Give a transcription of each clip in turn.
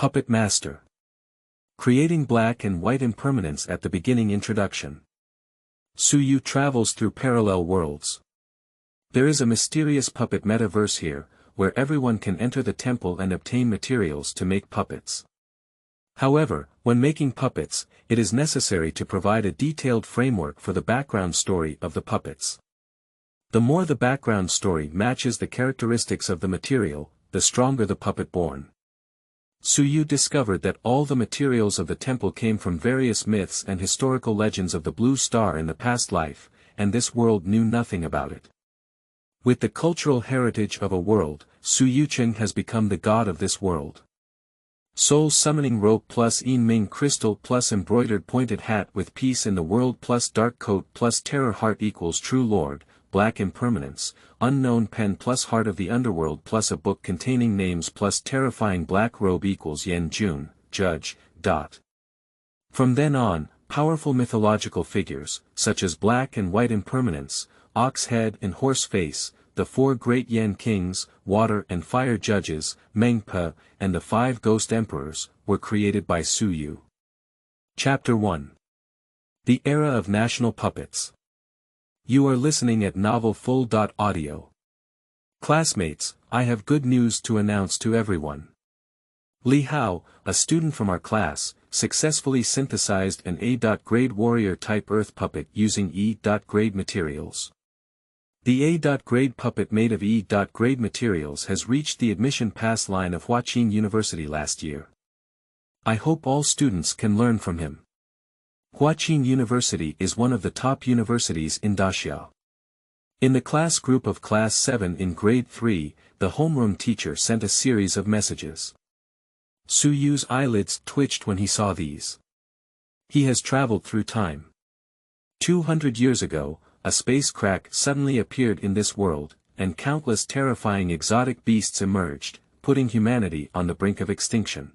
Puppet Master. Creating black and white impermanence at the beginning introduction. Suyu travels through parallel worlds. There is a mysterious puppet metaverse here, where everyone can enter the temple and obtain materials to make puppets. However, when making puppets, it is necessary to provide a detailed framework for the background story of the puppets. The more the background story matches the characteristics of the material, the stronger the puppet born. Suyu discovered that all the materials of the temple came from various myths and historical legends of the blue star in the past life, and this world knew nothing about it. With the cultural heritage of a world, Wuchang has become the god of this world. Soul summoning rope plus Yin Ming crystal plus embroidered pointed hat with peace in the world plus dark coat plus terror heart equals true lord, black impermanence, unknown pen plus heart of the underworld plus a book containing names plus terrifying black robe equals Zhenjun, judge. From then on, powerful mythological figures, such as black and white impermanence, ox head and horse face, the four great Yan kings, water and fire judges, Mengpa, and the 5 ghost emperors, were created by Suyu. Chapter 1. The Era of National Puppets. You are listening at novelfull.audio. Classmates, I have good news to announce to everyone. Li Hao, a student from our class, successfully synthesized an A.grade warrior type earth puppet using E.grade materials. The A.grade puppet made of E.grade materials has reached the admission pass line of Wuchang University last year. I hope all students can learn from him. Wuchang University is one of the top universities in Daxia. In the class group of Class 7 in Grade 3, the homeroom teacher sent a series of messages. Suyu's eyelids twitched when he saw these. He has traveled through time. 200 years ago, a space crack suddenly appeared in this world, and countless terrifying exotic beasts emerged, putting humanity on the brink of extinction.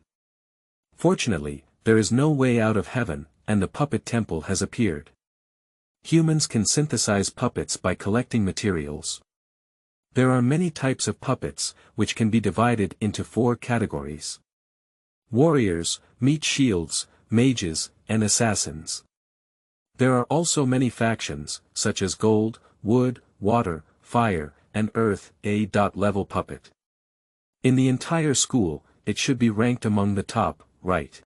Fortunately, there is no way out of heaven, and the puppet temple has appeared. Humans can synthesize puppets by collecting materials. There are many types of puppets, which can be divided into 4 categories. Warriors, meat shields, mages, and assassins. There are also many factions, such as gold, wood, water, fire, and earth, A.level puppet. In the entire school, it should be ranked among the top, right?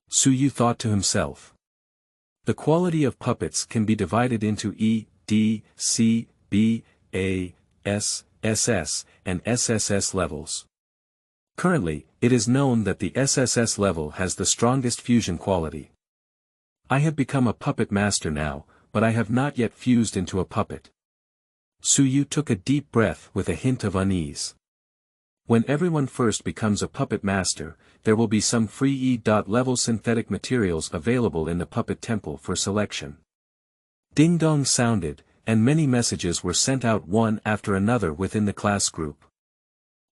Suyu thought to himself. The quality of puppets can be divided into E, D, C, B, A, S, SS, and SSS levels. Currently, it is known that the SSS level has the strongest fusion quality. I have become a puppet master now, but I have not yet fused into a puppet. Suyu took a deep breath with a hint of unease. When everyone first becomes a puppet master, there will be some free E.level synthetic materials available in the puppet temple for selection. Ding-dong sounded, and many messages were sent out one after another within the class group.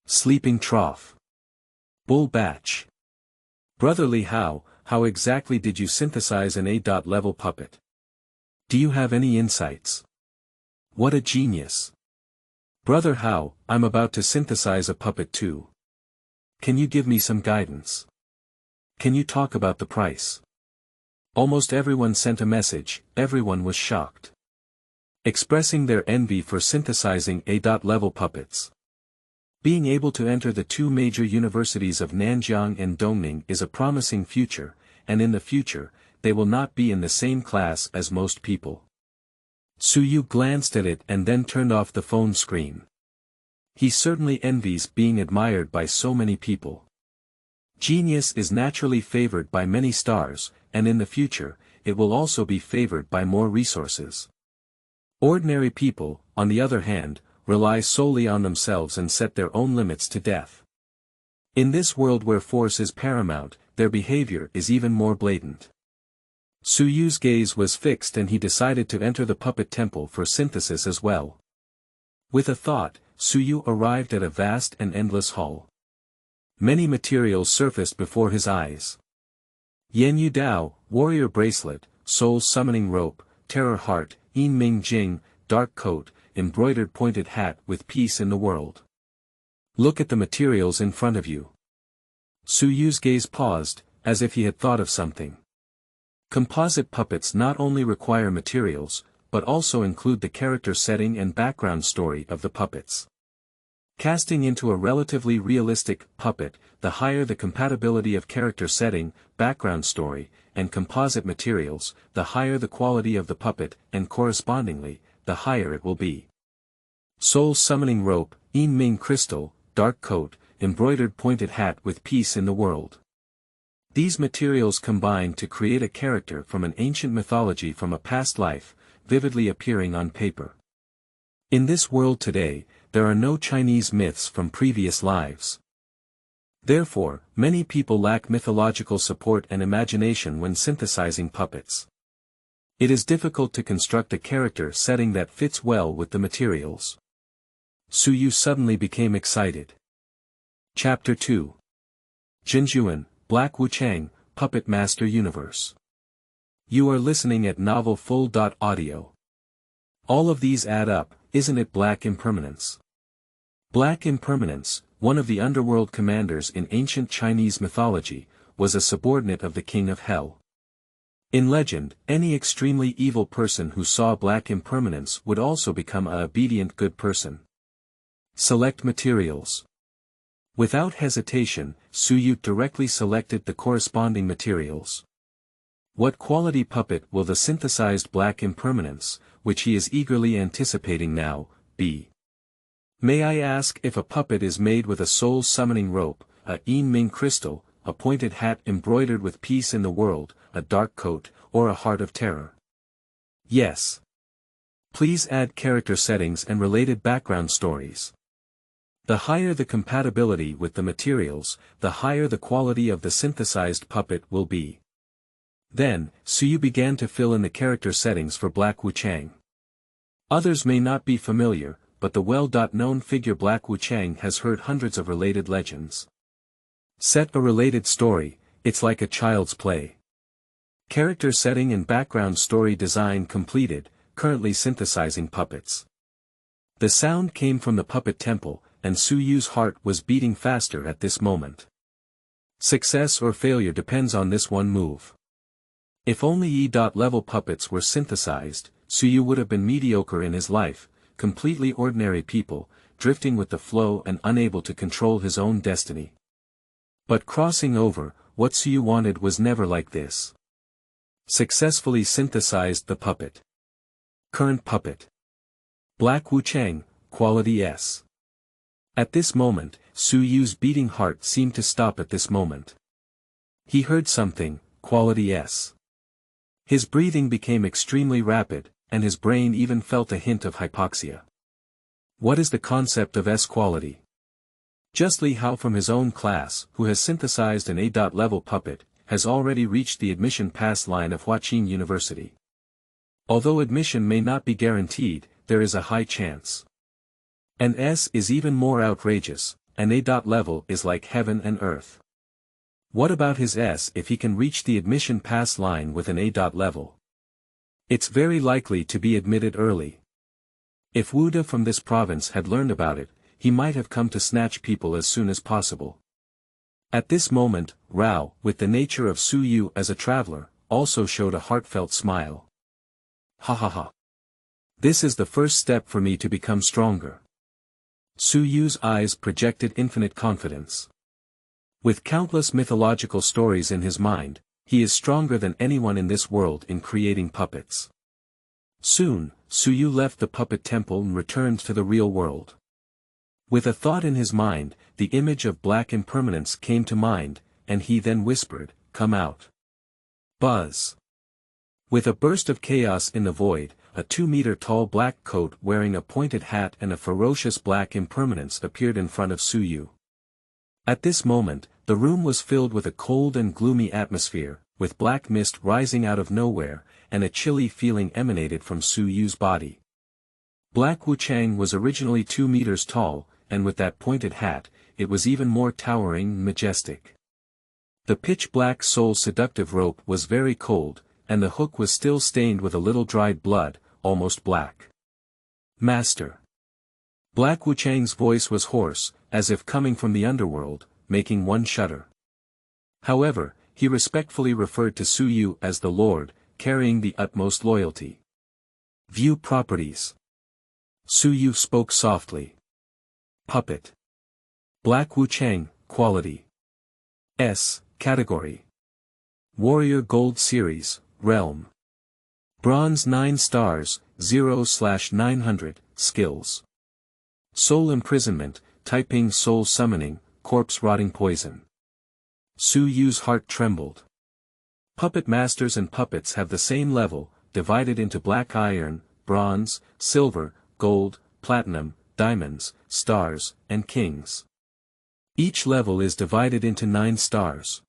Sleeping trough. Bull batch. Brotherly how exactly did you synthesize an A.level puppet? Do you have any insights? What a genius. Brother How, I'm about to synthesize a puppet too. Can you give me some guidance? Can you talk about the price? Almost everyone sent a message, everyone was shocked. Expressing their envy for synthesizing A.level puppets. Being able to enter the 2 major universities of Nanjiang and Dongning is a promising future, and in the future, they will not be in the same class as most people. Suyu glanced at it and then turned off the phone screen. He certainly envies being admired by so many people. Genius is naturally favored by many stars, and in the future, it will also be favored by more resources. Ordinary people, on the other hand, rely solely on themselves and set their own limits to death. In this world where force is paramount, their behavior is even more blatant. Suyu's gaze was fixed and he decided to enter the puppet temple for synthesis as well. With a thought, Suyu arrived at a vast and endless hall. Many materials surfaced before his eyes. Yanyu Dao, warrior bracelet, soul summoning rope, terror heart, Yin Ming Jing, dark coat, embroidered pointed hat with peace in the world. Look at the materials in front of you. Su Yu's gaze paused, as if he had thought of something. Composite puppets not only require materials, but also include the character setting and background story of the puppets. Casting into a relatively realistic puppet, the higher the compatibility of character setting, background story, and composite materials, the higher the quality of the puppet, and correspondingly, the higher it will be. Soul summoning rope, Yin Ming crystal, dark coat, embroidered pointed hat with peace in the world. These materials combine to create a character from an ancient mythology from a past life, vividly appearing on paper. In this world today, there are no Chinese myths from previous lives. Therefore, many people lack mythological support and imagination when synthesizing puppets. It is difficult to construct a character setting that fits well with the materials. Su Yu suddenly became excited. Chapter 2. Zhenjun, Black Wuchang, Puppet Master Universe. You are listening at Novel Full.audio. All of these add up, isn't it? Black Impermanence. Black Impermanence, one of the underworld commanders in ancient Chinese mythology, was a subordinate of the King of Hell. In legend, any extremely evil person who saw Black Impermanence would also become a obedient good person. Select materials. Without hesitation, Su Yu directly selected the corresponding materials. What quality puppet will the synthesized Black Impermanence, which he is eagerly anticipating now, be? May I ask if a puppet is made with a soul summoning rope, a Yin Ming crystal, a pointed hat embroidered with peace in the world, a dark coat, or a heart of terror? Yes. Please add character settings and related background stories. The higher the compatibility with the materials, the higher the quality of the synthesized puppet will be. Then, Su Yu began to fill in the character settings for Black Wuchang. Others may not be familiar, but the well-known figure Black Wuchang has heard hundreds of related legends. Set a related story, it's like a child's play. Character setting and background story design completed, currently synthesizing puppets. The sound came from the puppet temple, and Su Yu's heart was beating faster at this moment. Success or failure depends on this one move. If only E.level puppets were synthesized, Su Yu would have been mediocre in his life, completely ordinary people, drifting with the flow and unable to control his own destiny. But crossing over, what Su Yu wanted was never like this. Successfully synthesized the puppet. Current puppet. Black Wuchang, quality S. At this moment, Su Yu's beating heart seemed to stop at this moment. He heard something, quality S. His breathing became extremely rapid, and his brain even felt a hint of hypoxia. What is the concept of S quality? Just Li Hao from his own class, who has synthesized an A.level puppet, has already reached the admission pass line of Huaqing University. Although admission may not be guaranteed, there is a high chance. An S is even more outrageous, an A.level is like heaven and earth. What about his S if he can reach the admission pass line with an A.level? It's very likely to be admitted early. If Wu De from this province had learned about it, he might have come to snatch people as soon as possible. At this moment, Rao, with the nature of Su Yu as a traveler, also showed a heartfelt smile. Ha ha ha. This is the first step for me to become stronger. Su Yu's eyes projected infinite confidence. With countless mythological stories in his mind, he is stronger than anyone in this world in creating puppets. Soon, Su Yu left the puppet temple and returned to the real world. With a thought in his mind, the image of Black Impermanence came to mind, and he then whispered, "Come out." Buzz. With a burst of chaos in the void, a 2-meter-tall black coat wearing a pointed hat and a ferocious Black Impermanence appeared in front of Su Yu. At this moment, the room was filled with a cold and gloomy atmosphere, with black mist rising out of nowhere, and a chilly feeling emanated from Su Yu's body. Black Wuchang was originally 2 meters tall, and with that pointed hat, it was even more towering and majestic. The pitch-black soul seductive rope was very cold, and the hook was still stained with a little dried blood, almost black. Master. Black Wuchang's voice was hoarse, as if coming from the underworld, making one shudder. However, he respectfully referred to Su Yu as the Lord, carrying the utmost loyalty. View properties. Su Yu spoke softly. Puppet. Black Wuchang, quality. S, category. Warrior Gold Series, realm. Bronze 9 stars, 0/900, skills. Soul imprisonment, Taiping soul summoning, corpse rotting poison. Su Yu's heart trembled. Puppet masters and puppets have the same level, divided into black iron, bronze, silver, gold, platinum, diamonds, stars, and kings. Each level is divided into 9 stars.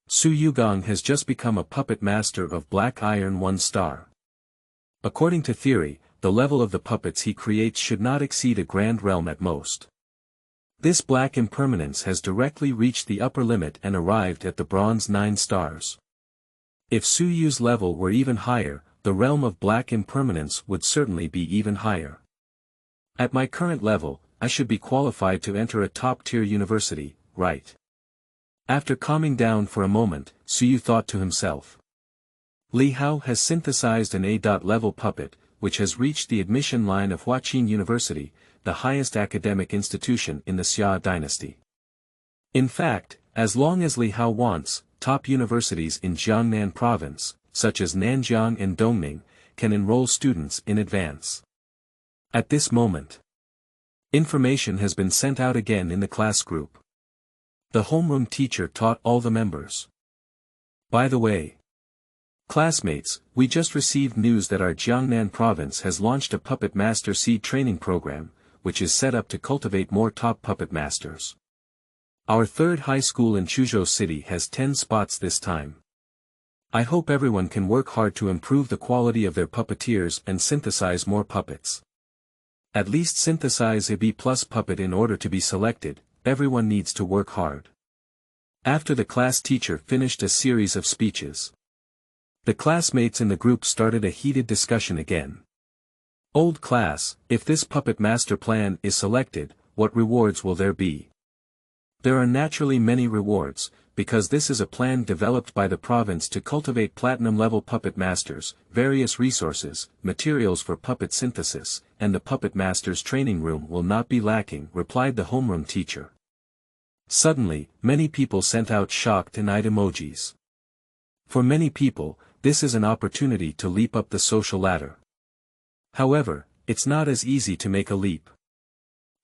Su Yugong has just become a puppet master of black iron 1 star. According to theory, the level of the puppets he creates should not exceed a grand realm at most. This black impermanence has directly reached the upper limit and arrived at the bronze 9 stars. If Su Yu's level were even higher, the realm of black impermanence would certainly be even higher. At my current level, I should be qualified to enter a top-tier university, right? After calming down for a moment, Su Yu thought to himself. Li Hao has synthesized an A-level puppet, which has reached the admission line of Huaqin University, the highest academic institution in the Xia dynasty. In fact, as long as Li Hao wants, top universities in Jiangnan province, such as Nanjiang and Dongning, can enroll students in advance. At this moment, information has been sent out again in the class group. The homeroom teacher taught all the members. By the way, classmates, we just received news that our Jiangnan province has launched a puppet master seed training program, which is set up to cultivate more top puppet masters. Our third high school in Chuzhou City has 10 spots this time. I hope everyone can work hard to improve the quality of their puppeteers and synthesize more puppets. At least synthesize a B+ puppet in order to be selected. Everyone needs to work hard. After the class teacher finished a series of speeches, the classmates in the group started a heated discussion again. Old class, if this puppet master plan is selected, what rewards will there be? There are naturally many rewards, because this is a plan developed by the province to cultivate platinum-level puppet masters, various resources, materials for puppet synthesis, and the puppet master's training room will not be lacking, replied the homeroom teacher. Suddenly, many people sent out shocked and eyed emojis. For many people, this is an opportunity to leap up the social ladder. However, it's not as easy to make a leap.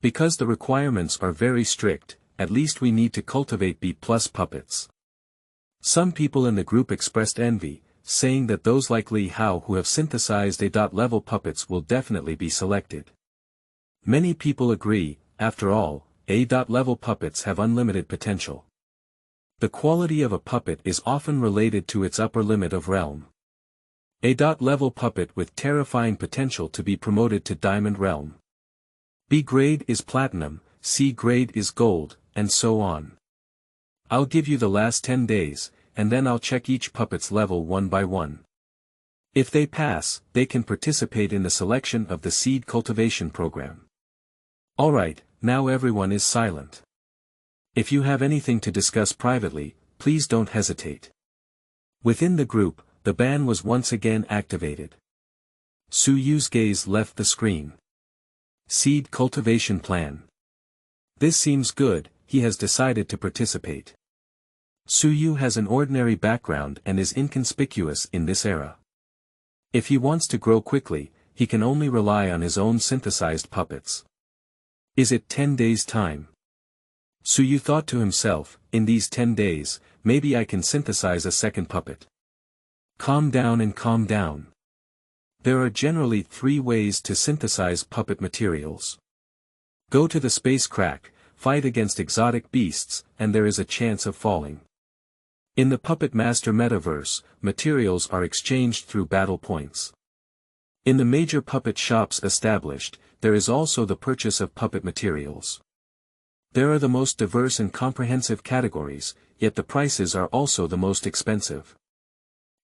Because the requirements are very strict, at least we need to cultivate B+ puppets. Some people in the group expressed envy, saying that those like Li Hao who have synthesized A-level puppets will definitely be selected. Many people agree, after all, A-level puppets have unlimited potential. The quality of a puppet is often related to its upper limit of realm. A-level puppet with terrifying potential to be promoted to diamond realm. B grade is platinum, C grade is gold, and so on. I'll give you the last 10 days, and then I'll check each puppet's level one by one. If they pass, they can participate in the selection of the seed cultivation program. Alright, now everyone is silent. If you have anything to discuss privately, please don't hesitate. Within the group, the ban was once again activated. Su Yu's gaze left the screen. Seed cultivation plan. This seems good, he has decided to participate. Su Yu has an ordinary background and is inconspicuous in this era. If he wants to grow quickly, he can only rely on his own synthesized puppets. Is it 10 days' time? Su Yu thought to himself, in these 10 days, maybe I can synthesize a second puppet. Calm down and calm down. There are generally 3 ways to synthesize puppet materials. Go to the space crack, fight against exotic beasts, and there is a chance of falling. In the Puppet Master metaverse, materials are exchanged through battle points. In the major puppet shops established, there is also the purchase of puppet materials. There are the most diverse and comprehensive categories, yet the prices are also the most expensive.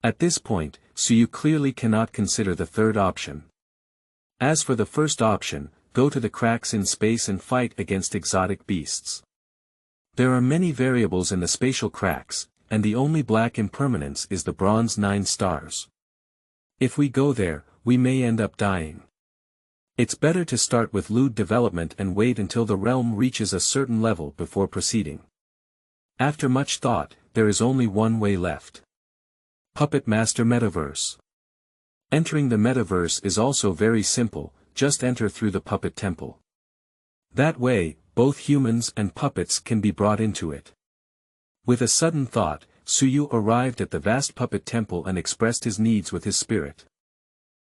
At this point, Su Yu clearly cannot consider the third option. As for the first option, go to the cracks in space and fight against exotic beasts. There are many variables in the spatial cracks, and the only black impermanence is the bronze 9 stars. If we go there, we may end up dying. It's better to start with lewd development and wait until the realm reaches a certain level before proceeding. After much thought, there is only one way left. Puppet Master Metaverse. Entering the metaverse is also very simple, just enter through the puppet temple. That way, both humans and puppets can be brought into it. With a sudden thought, Suyu arrived at the vast puppet temple and expressed his needs with his spirit.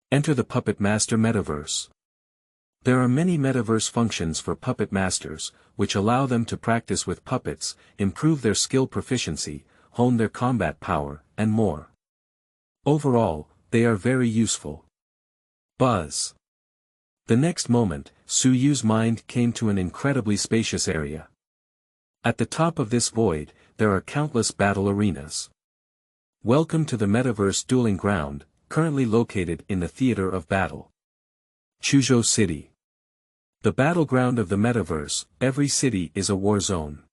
Enter the Puppet Master Metaverse. There are many metaverse functions for puppet masters, which allow them to practice with puppets, improve their skill proficiency, hone their combat power, and more. Overall, they are very useful. Buzz. The next moment, Suyu's mind came to an incredibly spacious area. At the top of this void, there are countless battle arenas. Welcome to the metaverse dueling ground, currently located in the theater of battle. Chuzhou City. The battleground of the metaverse, every city is a war zone.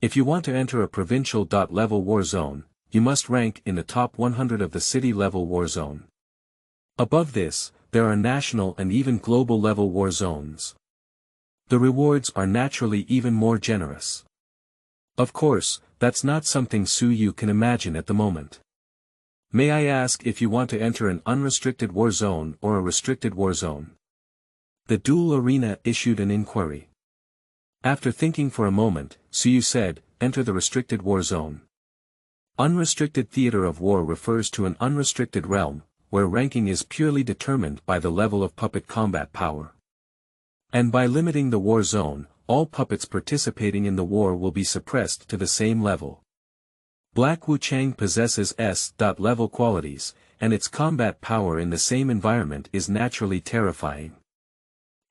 If you want to enter a provincial-level war zone, you must rank in the top 100 of the city-level war zone. Above this, there are national and even global-level war zones. The rewards are naturally even more generous. Of course, that's not something Suyu can imagine at the moment. May I ask if you want to enter an unrestricted war zone or a restricted war zone? The duel arena issued an inquiry. After thinking for a moment, Suyu said, enter the restricted war zone. Unrestricted theater of war refers to an unrestricted realm, where ranking is purely determined by the level of puppet combat power. And by limiting the war zone, all puppets participating in the war will be suppressed to the same level. Black Wuchang possesses S.level qualities, and its combat power in the same environment is naturally terrifying.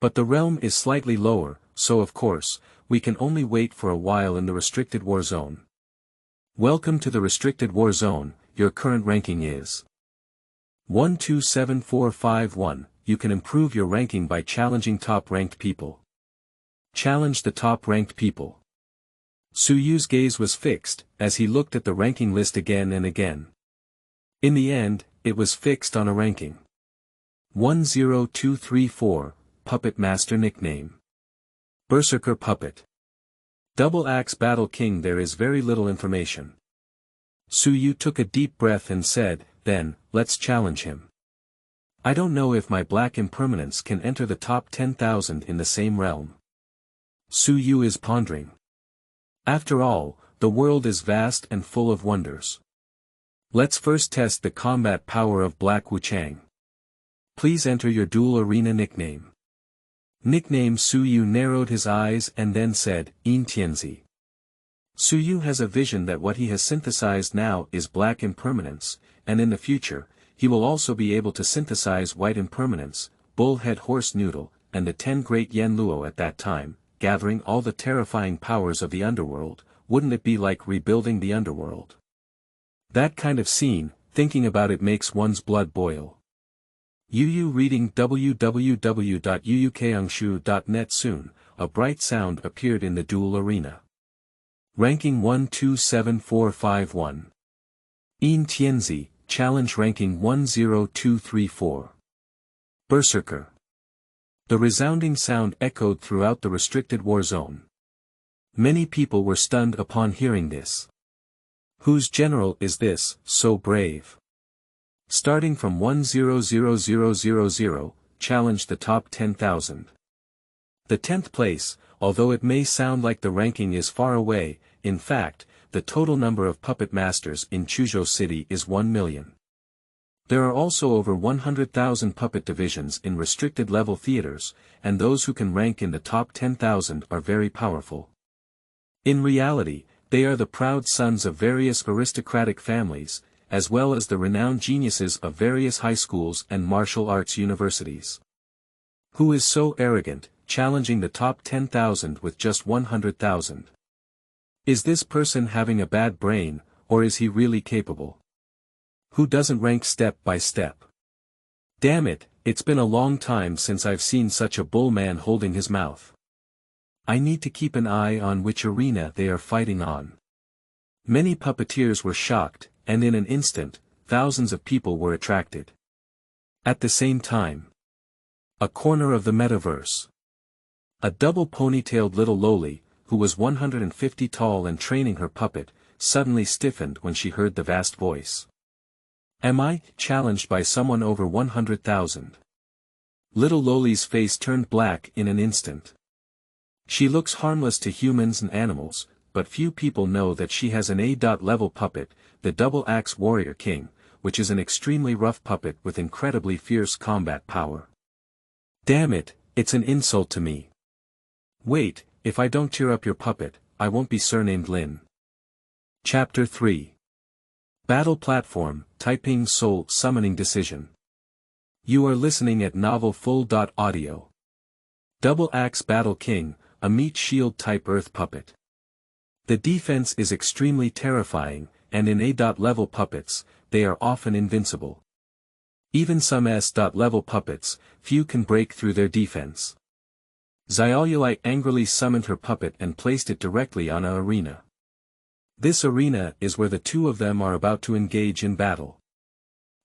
But the realm is slightly lower, so of course, we can only wait for a while in the restricted war zone. Welcome to the restricted war zone, your current ranking is 127451, you can improve your ranking by challenging top-ranked people. Challenge the top-ranked people. Suyu's gaze was fixed, as he looked at the ranking list again and again. In the end, it was fixed on a ranking. 10234, Puppet Master Nickname. Berserker Puppet. Double Axe Battle King. There is very little information. Suyu took a deep breath and said, then, let's challenge him. I don't know if my black impermanence can enter the top 10,000 in the same realm. Suyu is pondering. After all, the world is vast and full of wonders. Let's first test the combat power of Black Wuchang. Please enter your duel arena nickname. Nickname. Suyu narrowed his eyes and then said, Yin Tianzi. Suyu has a vision that what he has synthesized now is black impermanence, and in the future, he will also be able to synthesize white impermanence, bullhead horse noodle, and the 10 great yen luo at that time, gathering all the terrifying powers of the underworld. Wouldn't it be like rebuilding the underworld? That kind of scene, thinking about it makes one's blood boil. Yuyu reading www.yuyukeangshu.net. Soon, a bright sound appeared in the duel arena. Ranking 127451. Yin Tianzi, challenge ranking 10234. Berserker. The resounding sound echoed throughout the restricted war zone. Many people were stunned upon hearing this. Whose general is this, so brave? Starting from 100000, challenge the top 10,000. The 10th place, although it may sound like the ranking is far away, in fact, the total number of puppet masters in Chuzhou City is 1 million. There are also over 100,000 puppet divisions in restricted level theaters, and those who can rank in the top 10,000 are very powerful. In reality, they are the proud sons of various aristocratic families, as well as the renowned geniuses of various high schools and martial arts universities. Who is so arrogant, challenging the top 10,000 with just 100,000? Is this person having a bad brain, or is he really capable? Who doesn't rank step by step? Damn it, it's been a long time since I've seen such a bull man holding his mouth. I need to keep an eye on which arena they are fighting on. Many puppeteers were shocked, and in an instant, thousands of people were attracted. At the same time, a corner of the metaverse. A double ponytailed little loli, who was 150 tall and training her puppet, suddenly stiffened when she heard the vast voice. Am I challenged by someone over 100,000? Little Loli's face turned black in an instant. She looks harmless to humans and animals, but few people know that she has an A-level puppet, the Double Axe Warrior King, which is an extremely rough puppet with incredibly fierce combat power. Damn it, it's an insult to me. Wait, if I don't cheer up your puppet, I won't be surnamed Lin. Chapter 3. Battle Platform, Taiping Soul Summoning Decision. You are listening at Novel Full. Audio. Double Axe Battle King, a meat shield type earth puppet. The defense is extremely terrifying, and in A-level puppets, they are often invincible. Even some S-level puppets, few can break through their defense. Xiaoyulai angrily summoned her puppet and placed it directly on an arena. This arena is where the two of them are about to engage in battle.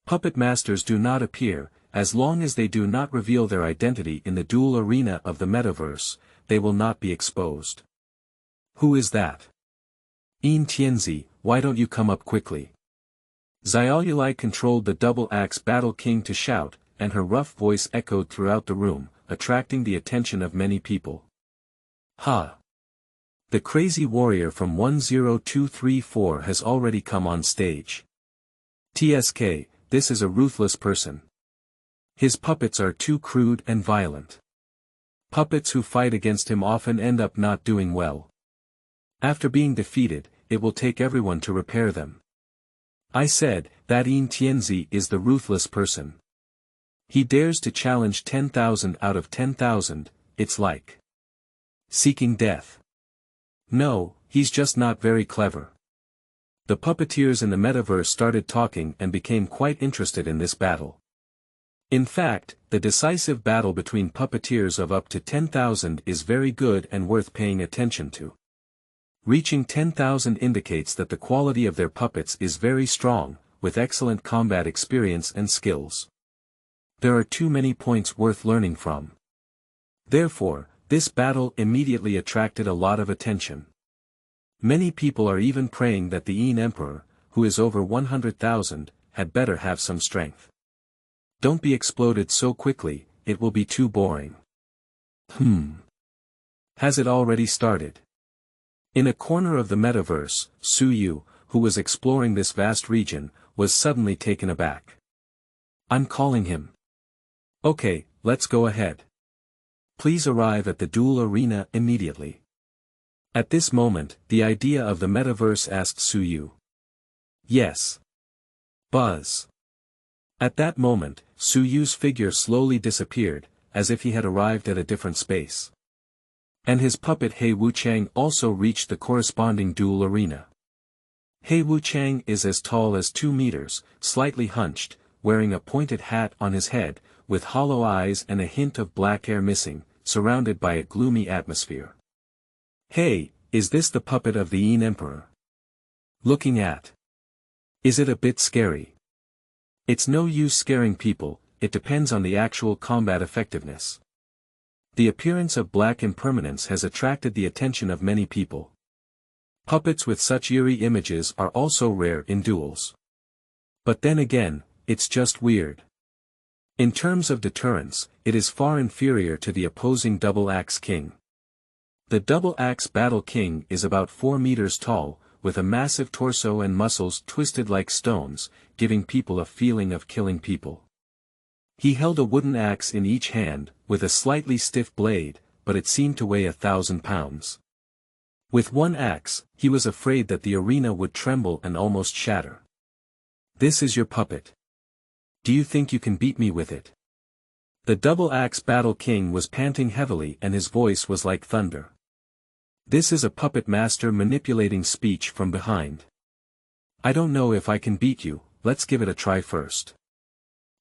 Puppet masters do not appear, as long as they do not reveal their identity in the dual arena of the metaverse, they will not be exposed. Who is that? Yin Tianzi, why don't you come up quickly? Xiaoyulai controlled the Double Axe Battle King to shout, and her rough voice echoed throughout the room, attracting the attention of many people. Ha! The crazy warrior from 10234 has already come on stage. TSK, this is a ruthless person. His puppets are too crude and violent. Puppets who fight against him often end up not doing well. After being defeated, it will take everyone to repair them. I said, that Yin Tianzi is the ruthless person. He dares to challenge 10,000 out of 10,000, it's like seeking death. No, he's just not very clever. The puppeteers in the metaverse started talking and became quite interested in this battle. In fact, the decisive battle between puppeteers of up to 10,000 is very good and worth paying attention to. Reaching 10,000 indicates that the quality of their puppets is very strong, with excellent combat experience and skills. There are too many points worth learning from. Therefore, this battle immediately attracted a lot of attention. Many people are even praying that the Yin Emperor, who is over 100,000, had better have some strength. Don't be exploded so quickly, it will be too boring. Has it already started? In a corner of the metaverse, Su Yu, who was exploring this vast region, was suddenly taken aback. I'm calling him. Okay, let's go ahead. Please arrive at the duel arena immediately. At this moment, the idea of the metaverse asked Su Yu. Yes. Buzz. At that moment, Su Yu's figure slowly disappeared, as if he had arrived at a different space. And his puppet He Wuchang also reached the corresponding duel arena. He Wuchang is as tall as 2 meters, slightly hunched, wearing a pointed hat on his head, with hollow eyes and a hint of black hair missing, surrounded by a gloomy atmosphere. Hey, is this the puppet of the Yin Emperor? Looking at. Is it a bit scary? It's no use scaring people, it depends on the actual combat effectiveness. The appearance of black impermanence has attracted the attention of many people. Puppets with such eerie images are also rare in duels. But then again, it's just weird. In terms of deterrence, it is far inferior to the opposing Double Axe King. The Double Axe Battle King is about 4 meters tall, with a massive torso and muscles twisted like stones, giving people a feeling of killing people. He held a wooden axe in each hand, with a slightly stiff blade, but it seemed to weigh 1,000 pounds. With one axe, he was afraid that the arena would tremble and almost shatter. This is your puppet. Do you think you can beat me with it? The Double Axe Battle King was panting heavily and his voice was like thunder. This is a puppet master manipulating speech from behind. I don't know if I can beat you, let's give it a try first.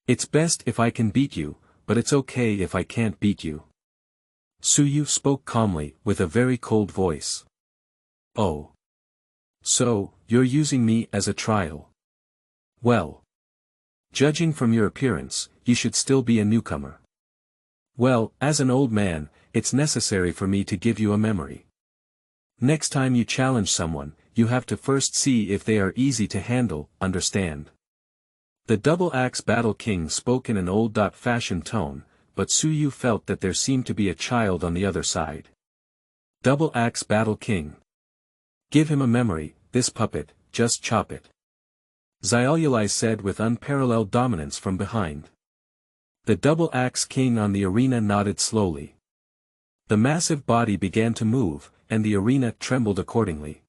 It's best if I can beat you, but it's okay if I can't beat you. Suyu spoke calmly, with a very cold voice. Oh. So, you're using me as a trial. Well. Judging from your appearance, you should still be a newcomer. Well, as an old man, it's necessary for me to give you a memory. Next time you challenge someone, you have to first see if they are easy to handle, understand? The double-axe battle king spoke in an old-fashioned tone, but Suyu felt that there seemed to be a child on the other side. Double-axe battle king. Give him a memory, this puppet, just chop it. Xiaoyulai said with unparalleled dominance from behind. The double-axe king on the arena nodded slowly. The massive body began to move, and the arena trembled accordingly.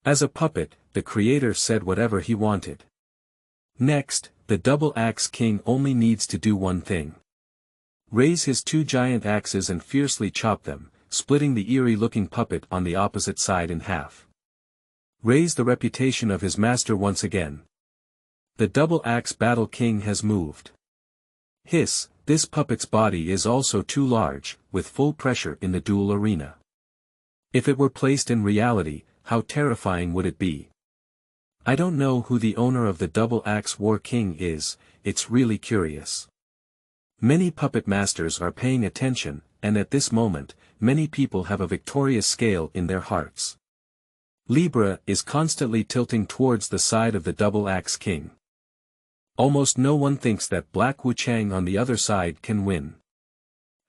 As a puppet, the creator said whatever he wanted. Next, the double-axe king only needs to do one thing. Raise his two giant axes and fiercely chop them, splitting the eerie-looking puppet on the opposite side in half. Raise the reputation of his master once again. The double-axe battle king has moved. Hiss, this puppet's body is also too large, with full pressure in the duel arena. If it were placed in reality, how terrifying would it be? I don't know who the owner of the double-axe war king is, it's really curious. Many puppet masters are paying attention, and at this moment, many people have a victorious scale in their hearts. Libra is constantly tilting towards the side of the double-axe king. Almost no one thinks that Black Wuchang on the other side can win.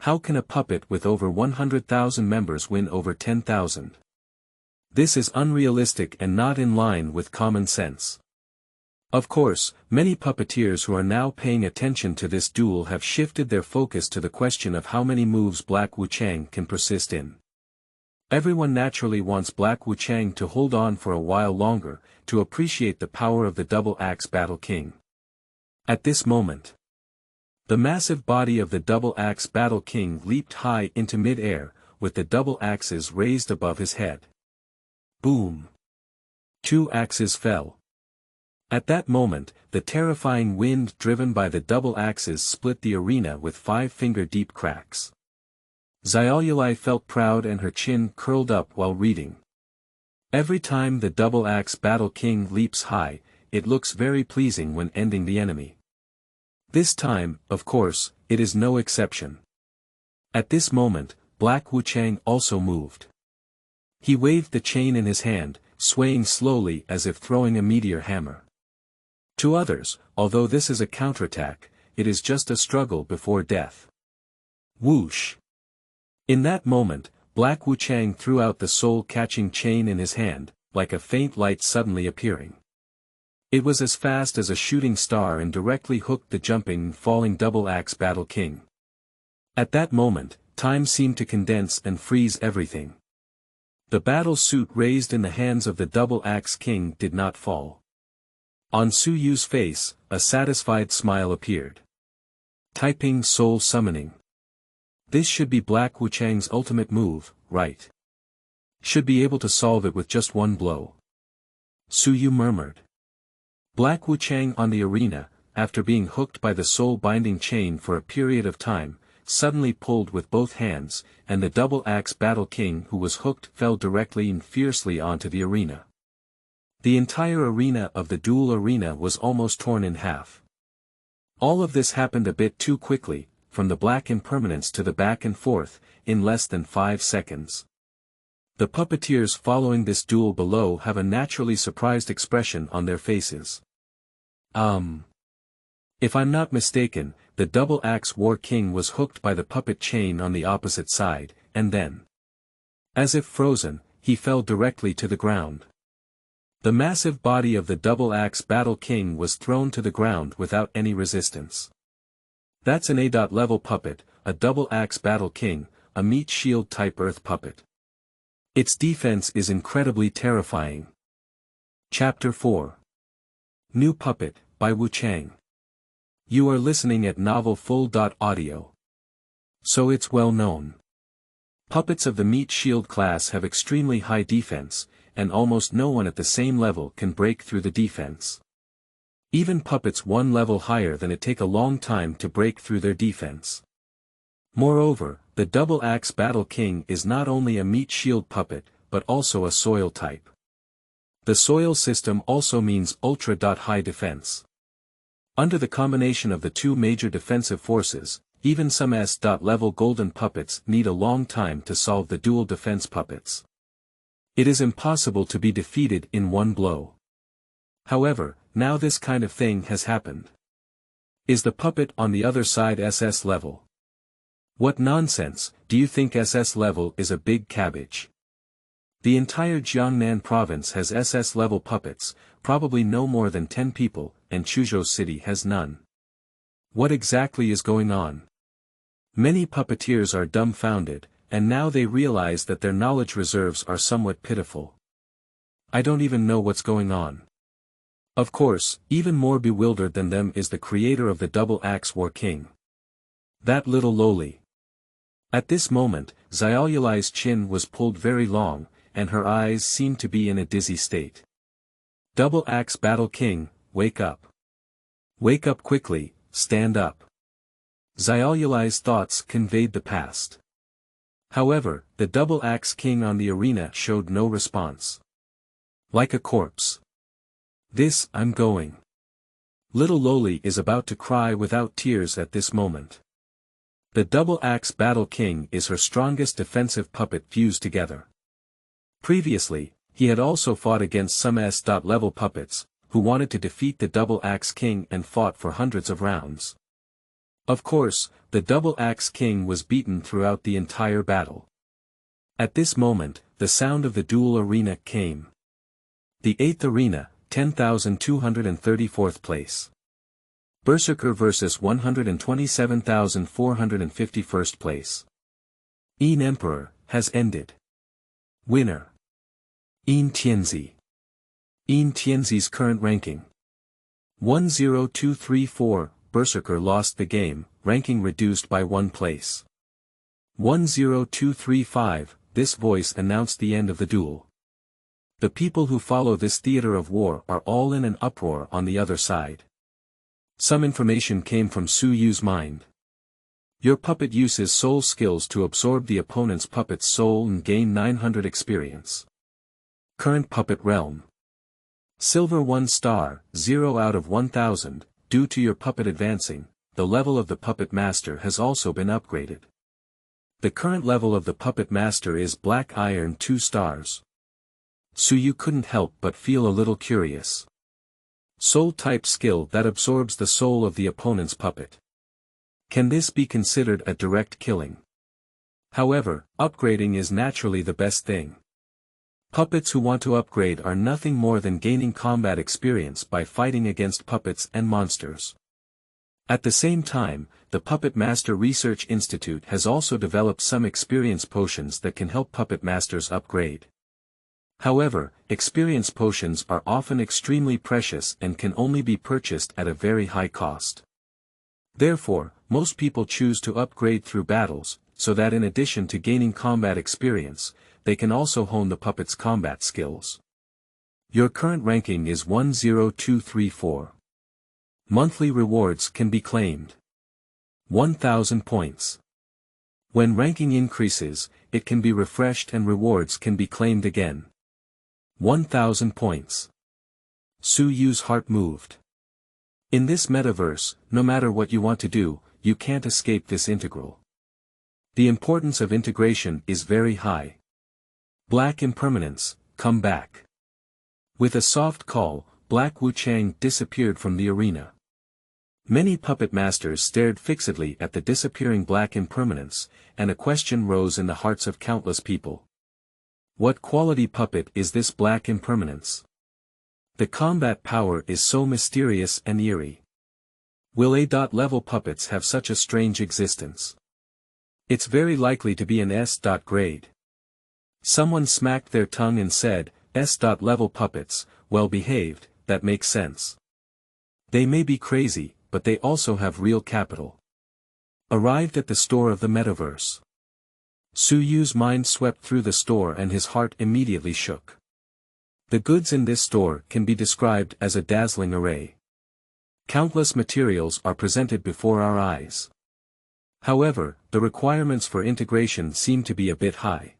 How can a puppet with over 100,000 members win over 10,000? This is unrealistic and not in line with common sense. Of course, many puppeteers who are now paying attention to this duel have shifted their focus to the question of how many moves Black Wuchang can persist in. Everyone naturally wants Black Wuchang to hold on for a while longer, to appreciate the power of the double-axe battle king. At this moment, the massive body of the double-axe battle king leaped high into mid-air, with the double axes raised above his head. Boom! 2 axes fell. At that moment, the terrifying wind driven by the double axes split the arena with 5-finger-deep cracks. Xiaoyulai felt proud and her chin curled up while reading. Every time the double-axe battle king leaps high, it looks very pleasing when ending the enemy. This time, of course, it is no exception. At this moment, Black Wuchang also moved. He waved the chain in his hand, swaying slowly as if throwing a meteor hammer. To others, although this is a counterattack, it is just a struggle before death. Whoosh! In that moment, Black Wuchang threw out the soul-catching chain in his hand, like a faint light suddenly appearing. It was as fast as a shooting star and directly hooked the jumping and falling double-axe battle king. At that moment, time seemed to condense and freeze everything. The battle suit raised in the hands of the double-axe king did not fall. On Suyu's face, a satisfied smile appeared. Taiping soul summoning. This should be Black Wuchang's ultimate move, right? Should be able to solve it with just one blow. Suyu murmured. Black Wuchang on the arena, after being hooked by the soul-binding chain for a period of time, suddenly pulled with both hands, and the double-axe battle king who was hooked fell directly and fiercely onto the arena. The entire arena of the duel arena was almost torn in half. All of this happened a bit too quickly, from the black impermanence to the back and forth, in less than 5 seconds. The puppeteers following this duel below have a naturally surprised expression on their faces. If I'm not mistaken, the double-axe war king was hooked by the puppet chain on the opposite side, and then, as if frozen, he fell directly to the ground. The massive body of the double-axe battle king was thrown to the ground without any resistance. That's an A-level puppet, a double-axe battle king, a meat shield type earth puppet. Its defense is incredibly terrifying. Chapter 4. New Puppet, by Wuchang. You are listening at novelfull.audio. So it's well known. Puppets of the meat shield class have extremely high defense, and almost no one at the same level can break through the defense. Even puppets one level higher than it take a long time to break through their defense. Moreover, the Double Axe Battle King is not only a meat shield puppet, but also a soil type. The soil system also means ultra-high defense. Under the combination of the two major defensive forces, even some S-level golden puppets need a long time to solve the dual defense puppets. It is impossible to be defeated in one blow. However, now this kind of thing has happened. Is the puppet on the other side SS level? What nonsense, do you think SS level is a big cabbage? The entire Jiangnan province has SS level puppets, probably no more than 10 people, and Chuzhou City has none. What exactly is going on? Many puppeteers are dumbfounded, and now they realize that their knowledge reserves are somewhat pitiful. I don't even know what's going on. Of course, even more bewildered than them is the creator of the Double Axe War King. That little lowly. At this moment, Xiaoyulai's chin was pulled very long, and her eyes seemed to be in a dizzy state. Double Axe Battle King, wake up. Wake up quickly, stand up. Xiaoyulai's thoughts conveyed the past. However, the Double Axe King on the arena showed no response. Like a corpse. I'm going. Little Loli is about to cry without tears at this moment. The Double Axe Battle King is her strongest defensive puppet fused together. Previously, he had also fought against some S-level puppets, who wanted to defeat the Double Axe King and fought for hundreds of rounds. Of course, the Double Axe King was beaten throughout the entire battle. At this moment, the sound of the duel arena came. The 8th arena, 10,234th place. Berserker vs 127,451st place. Yin Emperor, has ended. Winner. Yin Tianzi. Yin Tianzi's current ranking. 10234, Berserker lost the game, ranking reduced by 1 place. 10235, this voice announced the end of the duel. The people who follow this theater of war are all in an uproar on the other side. Some information came from Su Yu's mind. Your puppet uses soul skills to absorb the opponent's puppet's soul and gain 900 experience. Current puppet realm. Silver 1 star, 0 out of 1000, due to your puppet advancing, the level of the puppet master has also been upgraded. The current level of the puppet master is Black Iron 2 stars. Su Yu couldn't help but feel a little curious. Soul type skill that absorbs the soul of the opponent's puppet. Can this be considered a direct killing? However, upgrading is naturally the best thing. Puppets who want to upgrade are nothing more than gaining combat experience by fighting against puppets and monsters. At the same time, the Puppet Master Research Institute has also developed some experience potions that can help puppet masters upgrade. However, experience potions are often extremely precious and can only be purchased at a very high cost. Therefore, most people choose to upgrade through battles, so that in addition to gaining combat experience, they can also hone the puppet's combat skills. Your current ranking is 10234. Monthly rewards can be claimed. 1000 points. When ranking increases, it can be refreshed and rewards can be claimed again. 1000 points. Su Yu's heart moved. In this metaverse, no matter what you want to do, you can't escape this integral. The importance of integration is very high. Black Impermanence, come back. With a soft call, Black Wuchang disappeared from the arena. Many puppet masters stared fixedly at the disappearing Black Impermanence, and a question rose in the hearts of countless people. What quality puppet is this Black Impermanence? The combat power is so mysterious and eerie. Will A-level puppets have such a strange existence? It's very likely to be an S-grade. Someone smacked their tongue and said, S-level puppets, well behaved, that makes sense. They may be crazy, but they also have real capital. Arrived at the store of the metaverse. Su Yu's mind swept through the store and his heart immediately shook. The goods in this store can be described as a dazzling array. Countless materials are presented before our eyes. However, the requirements for integration seem to be a bit high.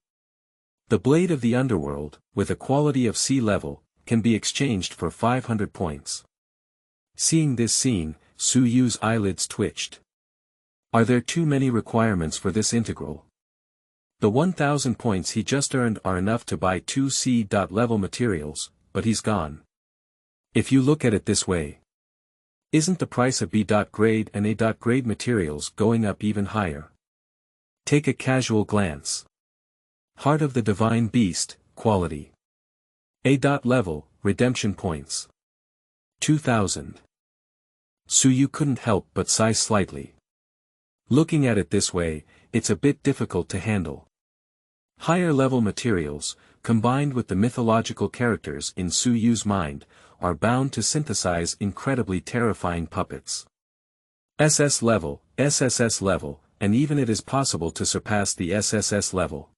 The blade of the underworld, with a quality of sea level, can be exchanged for 500 points. Seeing this scene, Su Yu's eyelids twitched. Are there too many requirements for this integral? The 1,000 points he just earned are enough to buy 2 C.level materials, but he's gone. If you look at it this way, isn't the price of B.grade and A.grade materials going up even higher? Take a casual glance. Heart of the Divine Beast, quality. A.level, redemption points. 2,000. Su Yu couldn't help but sigh slightly. Looking at it this way, it's a bit difficult to handle. Higher level materials, combined with the mythological characters in Su Yu's mind, are bound to synthesize incredibly terrifying puppets. SS level, SSS level, and even it is possible to surpass the SSS level.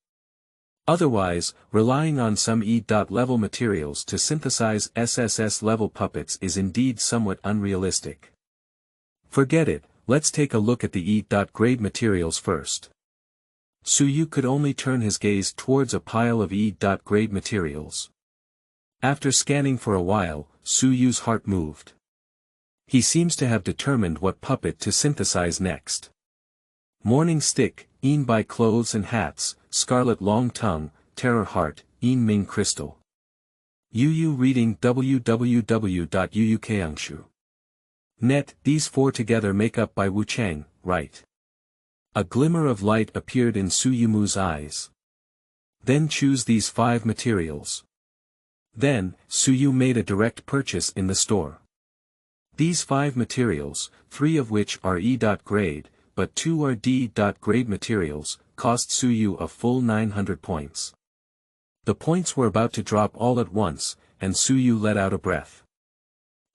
Otherwise, relying on some E.level materials to synthesize SSS level puppets is indeed somewhat unrealistic. Forget it, let's take a look at the E.grade materials first. Su Yu could only turn his gaze towards a pile of E.grade materials. After scanning for a while, Su Yu's heart moved. He seems to have determined what puppet to synthesize next. Morning Stick, Yin by Clothes and Hats, Scarlet Long Tongue, Terror Heart, Yin Ming Crystal. Yu reading www.yuukangshu.net. These 4 together make up by Wuchang, right? A glimmer of light appeared in Su Yumu's eyes. Then choose these 5 materials. Then, Su Yu made a direct purchase in the store. These 5 materials, 3 of which are E.grade, but 2 are D.grade materials, cost Su Yu a full 900 points. The points were about to drop all at once, and Su Yu let out a breath.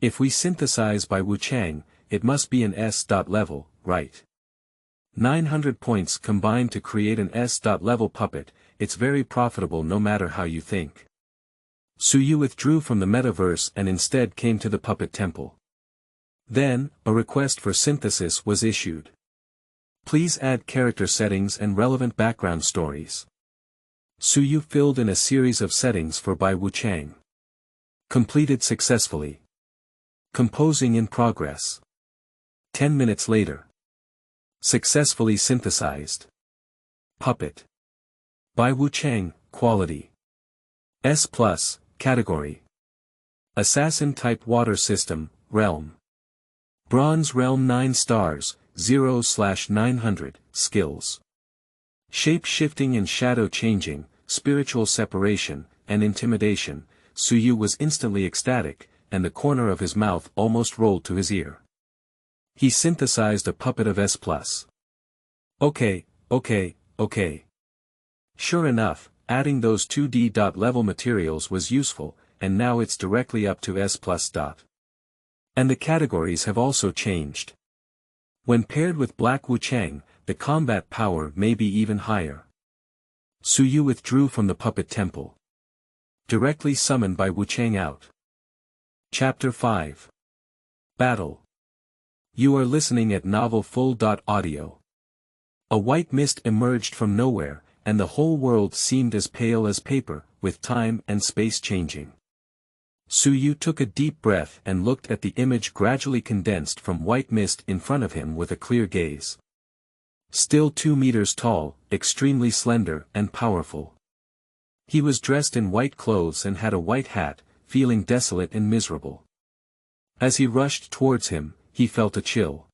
If we synthesize by Wuchang, it must be an S.level, right? 900 points combined to create an S.level puppet, it's very profitable no matter how you think. Su Yu withdrew from the metaverse and instead came to the puppet temple. Then, a request for synthesis was issued. Please add character settings and relevant background stories. Su Yu filled in a series of settings for Bai Wuchang. Completed successfully. Composing in progress. 10 minutes later. Successfully synthesized. Puppet. Bai Wuchang, quality. S+, category. Assassin type water system, realm. Bronze realm 9 stars, 0/900, skills. Shape-shifting and shadow-changing, spiritual separation, and intimidation. Su Yu was instantly ecstatic, and the corner of his mouth almost rolled to his ear. He synthesized a puppet of S+. Okay. Sure enough, adding those 2 D.level materials was useful, and now it's directly up to S+. And the categories have also changed. When paired with Black Wuchang, the combat power may be even higher. Su Yu withdrew from the puppet temple. Directly summoned by Wuchang out. Chapter 5. Battle. You are listening at novelfull.audio. A white mist emerged from nowhere, and the whole world seemed as pale as paper, with time and space changing. Su Yu took a deep breath and looked at the image gradually condensed from white mist in front of him with a clear gaze. Still 2 meters tall, extremely slender and powerful. He was dressed in white clothes and had a white hat, feeling desolate and miserable. As he rushed towards him, he felt a chill.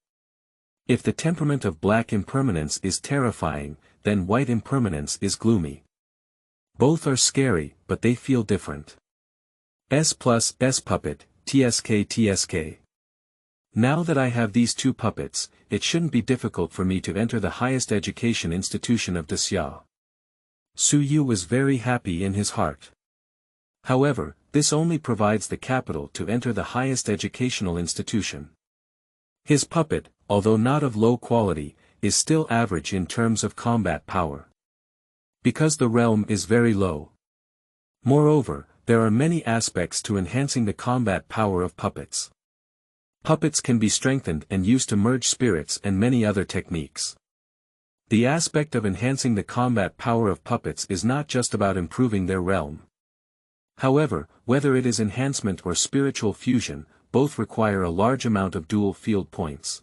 If the temperament of black impermanence is terrifying, then white impermanence is gloomy. Both are scary, but they feel different. S+ S puppet, TSK. Now that I have these 2 puppets, it shouldn't be difficult for me to enter the highest education institution of Xia. Su Yu was very happy in his heart. However, this only provides the capital to enter the highest educational institution. His puppet, although not of low quality, is still average in terms of combat power. Because the realm is very low. Moreover, there are many aspects to enhancing the combat power of puppets. Puppets can be strengthened and used to merge spirits and many other techniques. The aspect of enhancing the combat power of puppets is not just about improving their realm. However, whether it is enhancement or spiritual fusion, both require a large amount of dual field points.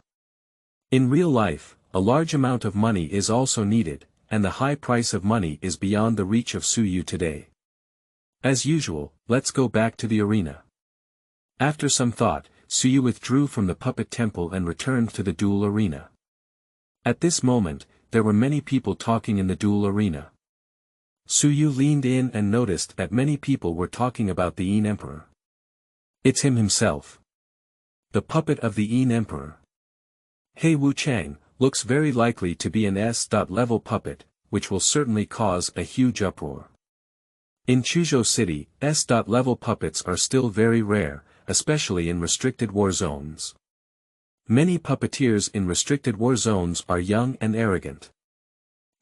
In real life, a large amount of money is also needed, and the high price of money is beyond the reach of Suyu today. As usual, let's go back to the arena. After some thought, Suyu withdrew from the puppet temple and returned to the duel arena. At this moment, there were many people talking in the duel arena. Suyu leaned in and noticed that many people were talking about the Yin Emperor. It's him himself. The puppet of the Yin Emperor. Hey, Wuchang, looks very likely to be an S-level puppet, which will certainly cause a huge uproar. In Chuzhou City, S-level puppets are still very rare, especially in restricted war zones. Many puppeteers in restricted war zones are young and arrogant.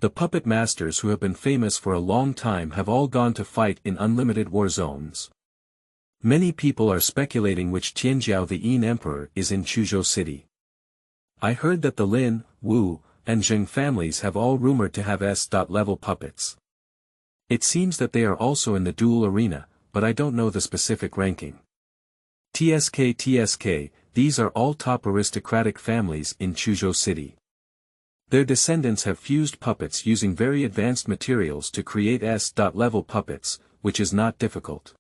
The puppet masters who have been famous for a long time have all gone to fight in unlimited war zones. Many people are speculating which Tianjiao the Yin Emperor is in Chuzhou City. I heard that the Lin, Wu, and Zheng families have all rumored to have S-level puppets. It seems that they are also in the duel arena, but I don't know the specific ranking. TSK, these are all top aristocratic families in Chuzhou City. Their descendants have fused puppets using very advanced materials to create S-level puppets, which is not difficult.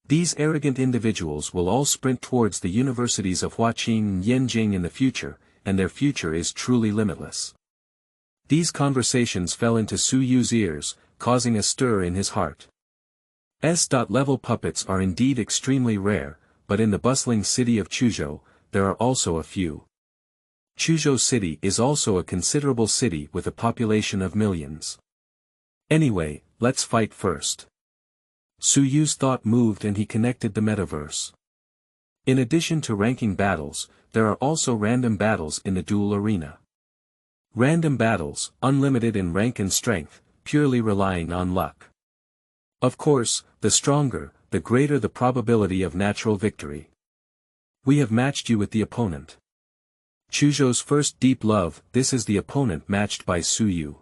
These arrogant individuals will all sprint towards the universities of Huaqing and Zhenjun in the future, and their future is truly limitless. These conversations fell into Suyu's ears, causing a stir in his heart. S-level puppets are indeed extremely rare, but in the bustling city of Chuzhou, there are also a few. Chuzhou City is also a considerable city with a population of millions. Anyway, let's fight first. Suyu's thought moved and he connected the metaverse. In addition to ranking battles, there are also random battles in the duel arena. Random battles, unlimited in rank and strength, purely relying on luck. Of course, the stronger, the greater the probability of natural victory. We have matched you with the opponent. Chuzhou's first deep love, this is the opponent matched by Suyu.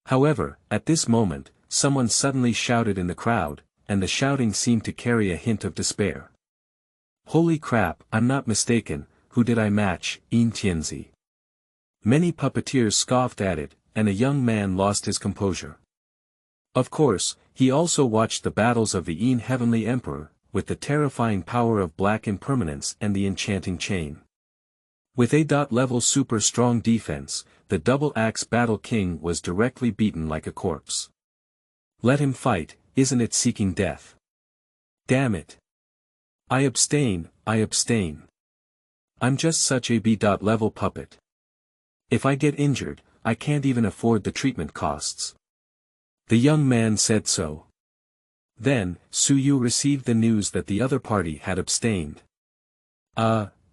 However, at this moment, someone suddenly shouted in the crowd, and the shouting seemed to carry a hint of despair. Holy crap, I'm not mistaken, who did I match? Yin Tianzi. Many puppeteers scoffed at it, and a young man lost his composure. Of course, he also watched the battles of the Yin Heavenly Emperor, with the terrifying power of black impermanence and the enchanting chain. With A-level super strong defense, the double-axe Battle King was directly beaten like a corpse. Let him fight, isn't it seeking death? Damn it. I abstain. I'm just such a B-level puppet. If I get injured, I can't even afford the treatment costs. The young man said so. Then, Suyu received the news that the other party had abstained.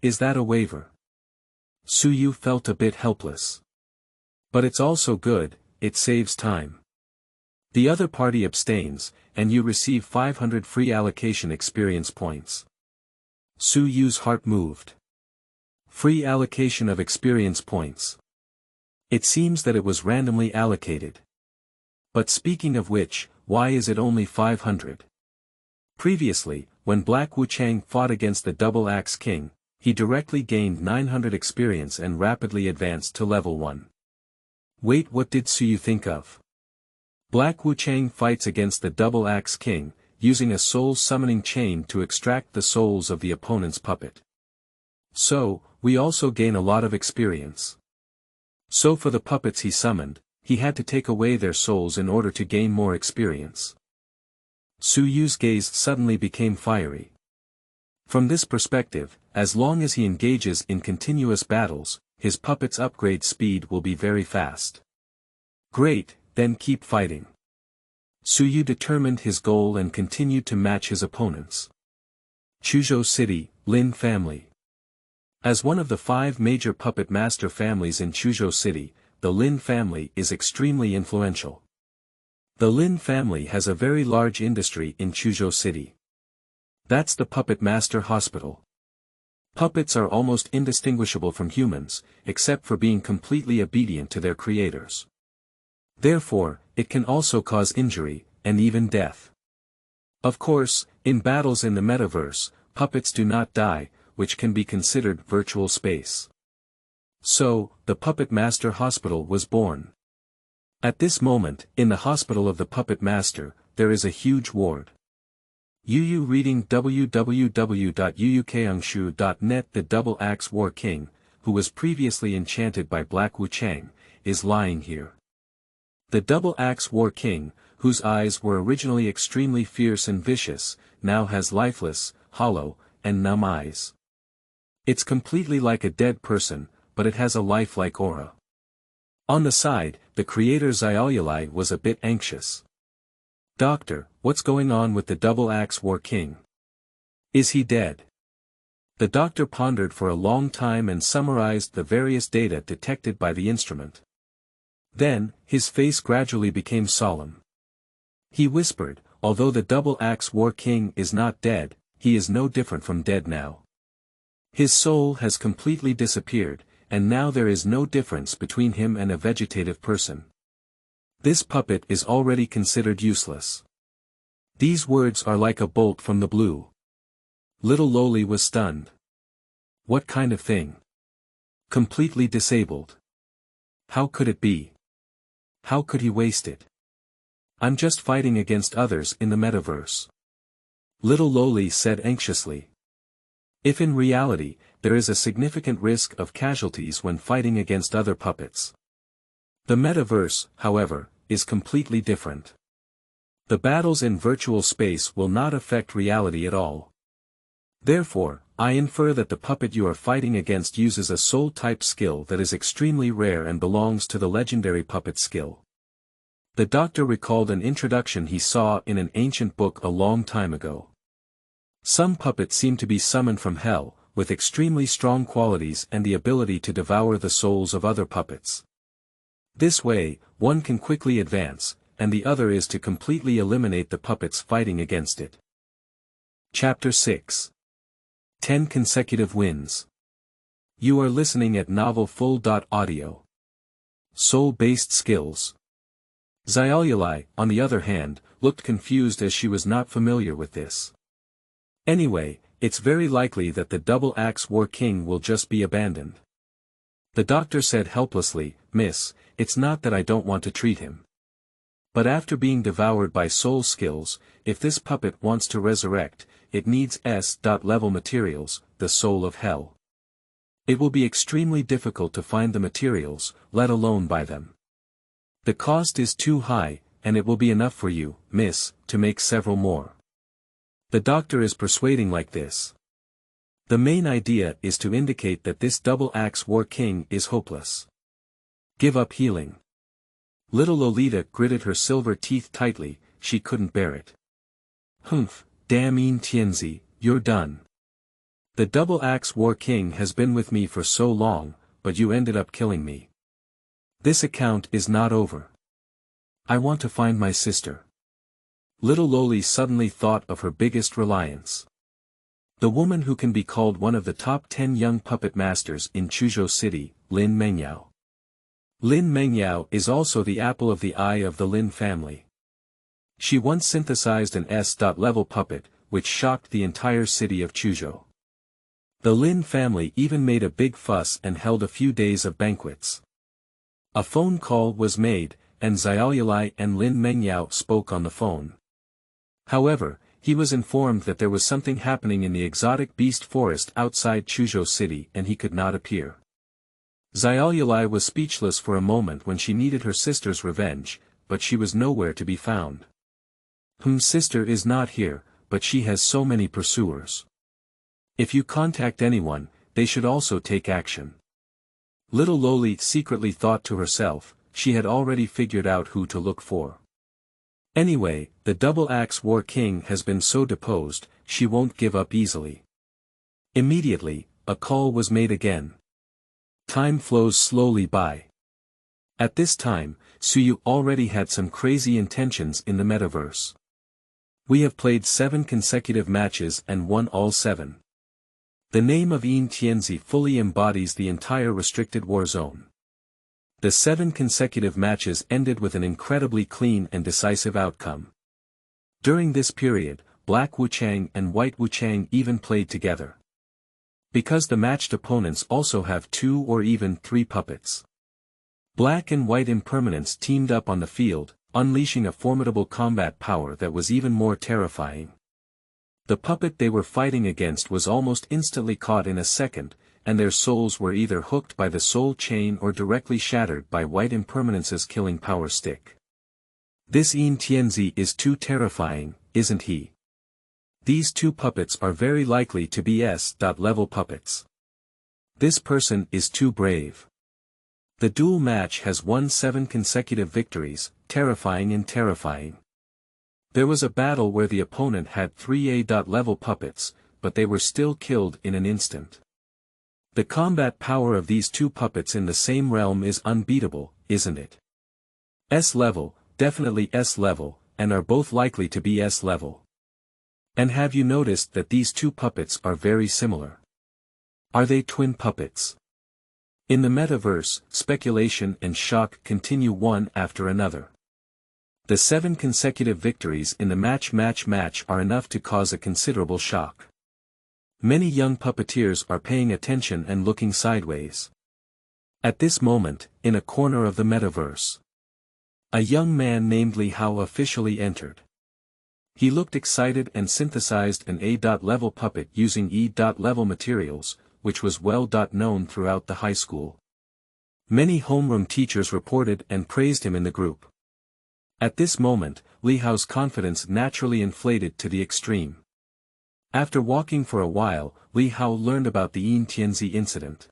Is that a waiver? Suyu felt a bit helpless. But it's also good, it saves time. The other party abstains, and you receive 500 free allocation experience points. Suyu's heart moved. Free allocation of experience points. It seems that it was randomly allocated. But speaking of which, why is it only 500? Previously, when Black Wuchang fought against the Double-Axe King, he directly gained 900 experience and rapidly advanced to level 1. Wait, what did Suyu think of? Black Wuchang fights against the Double-Axe King, using a soul summoning chain to extract the souls of the opponent's puppet. So, we also gain a lot of experience. So for the puppets he summoned, he had to take away their souls in order to gain more experience. Suyu's gaze suddenly became fiery. From this perspective, as long as he engages in continuous battles, his puppet's upgrade speed will be very fast. Great, then keep fighting. Suyu determined his goal and continued to match his opponents. Chuzhou City, Lin family. As one of the 5 major puppet master families in Chuzhou City, the Lin family is extremely influential. The Lin family has a very large industry in Chuzhou City. That's the Puppet Master Hospital. Puppets are almost indistinguishable from humans, except for being completely obedient to their creators. Therefore, it can also cause injury, and even death. Of course, in battles in the metaverse, puppets do not die, which can be considered virtual space. So, the Puppet Master Hospital was born. At this moment, in the hospital of the Puppet Master, there is a huge ward. Yu reading www.yuyukeangshu.net. The Double Axe War King, who was previously enchanted by Black Wuchang, is lying here. The Double Axe War King, whose eyes were originally extremely fierce and vicious, now has lifeless, hollow, and numb eyes. It's completely like a dead person, but it has a lifelike aura. On the side, the creator Xiaoyulai was a bit anxious. Doctor, what's going on with the Double Axe War King? Is he dead? The doctor pondered for a long time and summarized the various data detected by the instrument. Then, his face gradually became solemn. He whispered, although the Double Axe War King is not dead, he is no different from dead now. His soul has completely disappeared, and now there is no difference between him and a vegetative person. This puppet is already considered useless. These words are like a bolt from the blue. Little Loli was stunned. What kind of thing? Completely disabled. How could it be? How could he waste it? I'm just fighting against others in the metaverse. Little Loli said anxiously. If in reality, there is a significant risk of casualties when fighting against other puppets. The metaverse, however, is completely different. The battles in virtual space will not affect reality at all. Therefore, I infer that the puppet you are fighting against uses a soul-type skill that is extremely rare and belongs to the legendary puppet skill. The doctor recalled an introduction he saw in an ancient book a long time ago. Some puppets seem to be summoned from hell, with extremely strong qualities and the ability to devour the souls of other puppets. This way, one can quickly advance, and the other is to completely eliminate the puppets fighting against it. Chapter 6. 10 Consecutive Wins. You are listening at novelfull.audio. Soul-based skills. Xiaoyulai, on the other hand, looked confused as she was not familiar with this. Anyway, it's very likely that the Double Axe War King will just be abandoned. The doctor said helplessly, Miss, it's not that I don't want to treat him. But after being devoured by soul skills, if this puppet wants to resurrect, it needs S.level materials, the soul of hell. It will be extremely difficult to find the materials, let alone buy them. The cost is too high, and it will be enough for you, miss, to make several more. The doctor is persuading like this. The main idea is to indicate that this Double Axe War King is hopeless. Give up healing. Little Lolita gritted her silver teeth tightly, she couldn't bear it. Humph, damn Yin Tianzi, you're done. The Double Axe War King has been with me for so long, but you ended up killing me. This account is not over. I want to find my sister. Little Loli suddenly thought of her biggest reliance. The woman who can be called one of the top 10 young puppet masters in Chuzhou City, Lin Mengyao. Lin Mengyao is also the apple of the eye of the Lin family. She once synthesized an S.level puppet, which shocked the entire city of Chuzhou. The Lin family even made a big fuss and held a few days of banquets. A phone call was made, and Xiaoyulai and Lin Mengyao spoke on the phone. However, he was informed that there was something happening in the exotic beast forest outside Chuzhou City and he could not appear. Xiaoyulai was speechless for a moment when she needed her sister's revenge, but she was nowhere to be found. Sister is not here, but she has so many pursuers. If you contact anyone, they should also take action. Little Loli secretly thought to herself, she had already figured out who to look for. Anyway, the Double Axe War King has been so deposed, she won't give up easily. Immediately, a call was made again. Time flows slowly by. At this time, Suyu already had some crazy intentions in the metaverse. We have played 7 consecutive matches and won all 7. The name of Yin Tianzi fully embodies the entire restricted war zone. The 7 consecutive matches ended with an incredibly clean and decisive outcome. During this period, Black Wuchang and White Wuchang even played together. Because the matched opponents also have 2 or even 3 puppets. Black and White Impermanence teamed up on the field, unleashing a formidable combat power that was even more terrifying. The puppet they were fighting against was almost instantly caught in a second, and their souls were either hooked by the soul chain or directly shattered by White Impermanence's killing power stick. This Yin Tianzi is too terrifying, isn't he? These 2 puppets are very likely to be S.level puppets. This person is too brave. The duel match has won 7 consecutive victories, terrifying and terrifying. There was a battle where the opponent had 3 A.level puppets, but they were still killed in an instant. The combat power of these 2 puppets in the same realm is unbeatable, isn't it? S-level, definitely S-level, and are both likely to be S-level. And have you noticed that these 2 puppets are very similar? Are they twin puppets? In the metaverse, speculation and shock continue one after another. The 7 consecutive victories in the match are enough to cause a considerable shock. Many young puppeteers are paying attention and looking sideways. At this moment, in a corner of the metaverse, a young man named Li Hao officially entered. He looked excited and synthesized an A.level puppet using E.level materials, which was well known throughout the high school. Many homeroom teachers reported and praised him in the group. At this moment, Li Hao's confidence naturally inflated to the extreme. After walking for a while, Li Hao learned about the Yin Tianzi incident.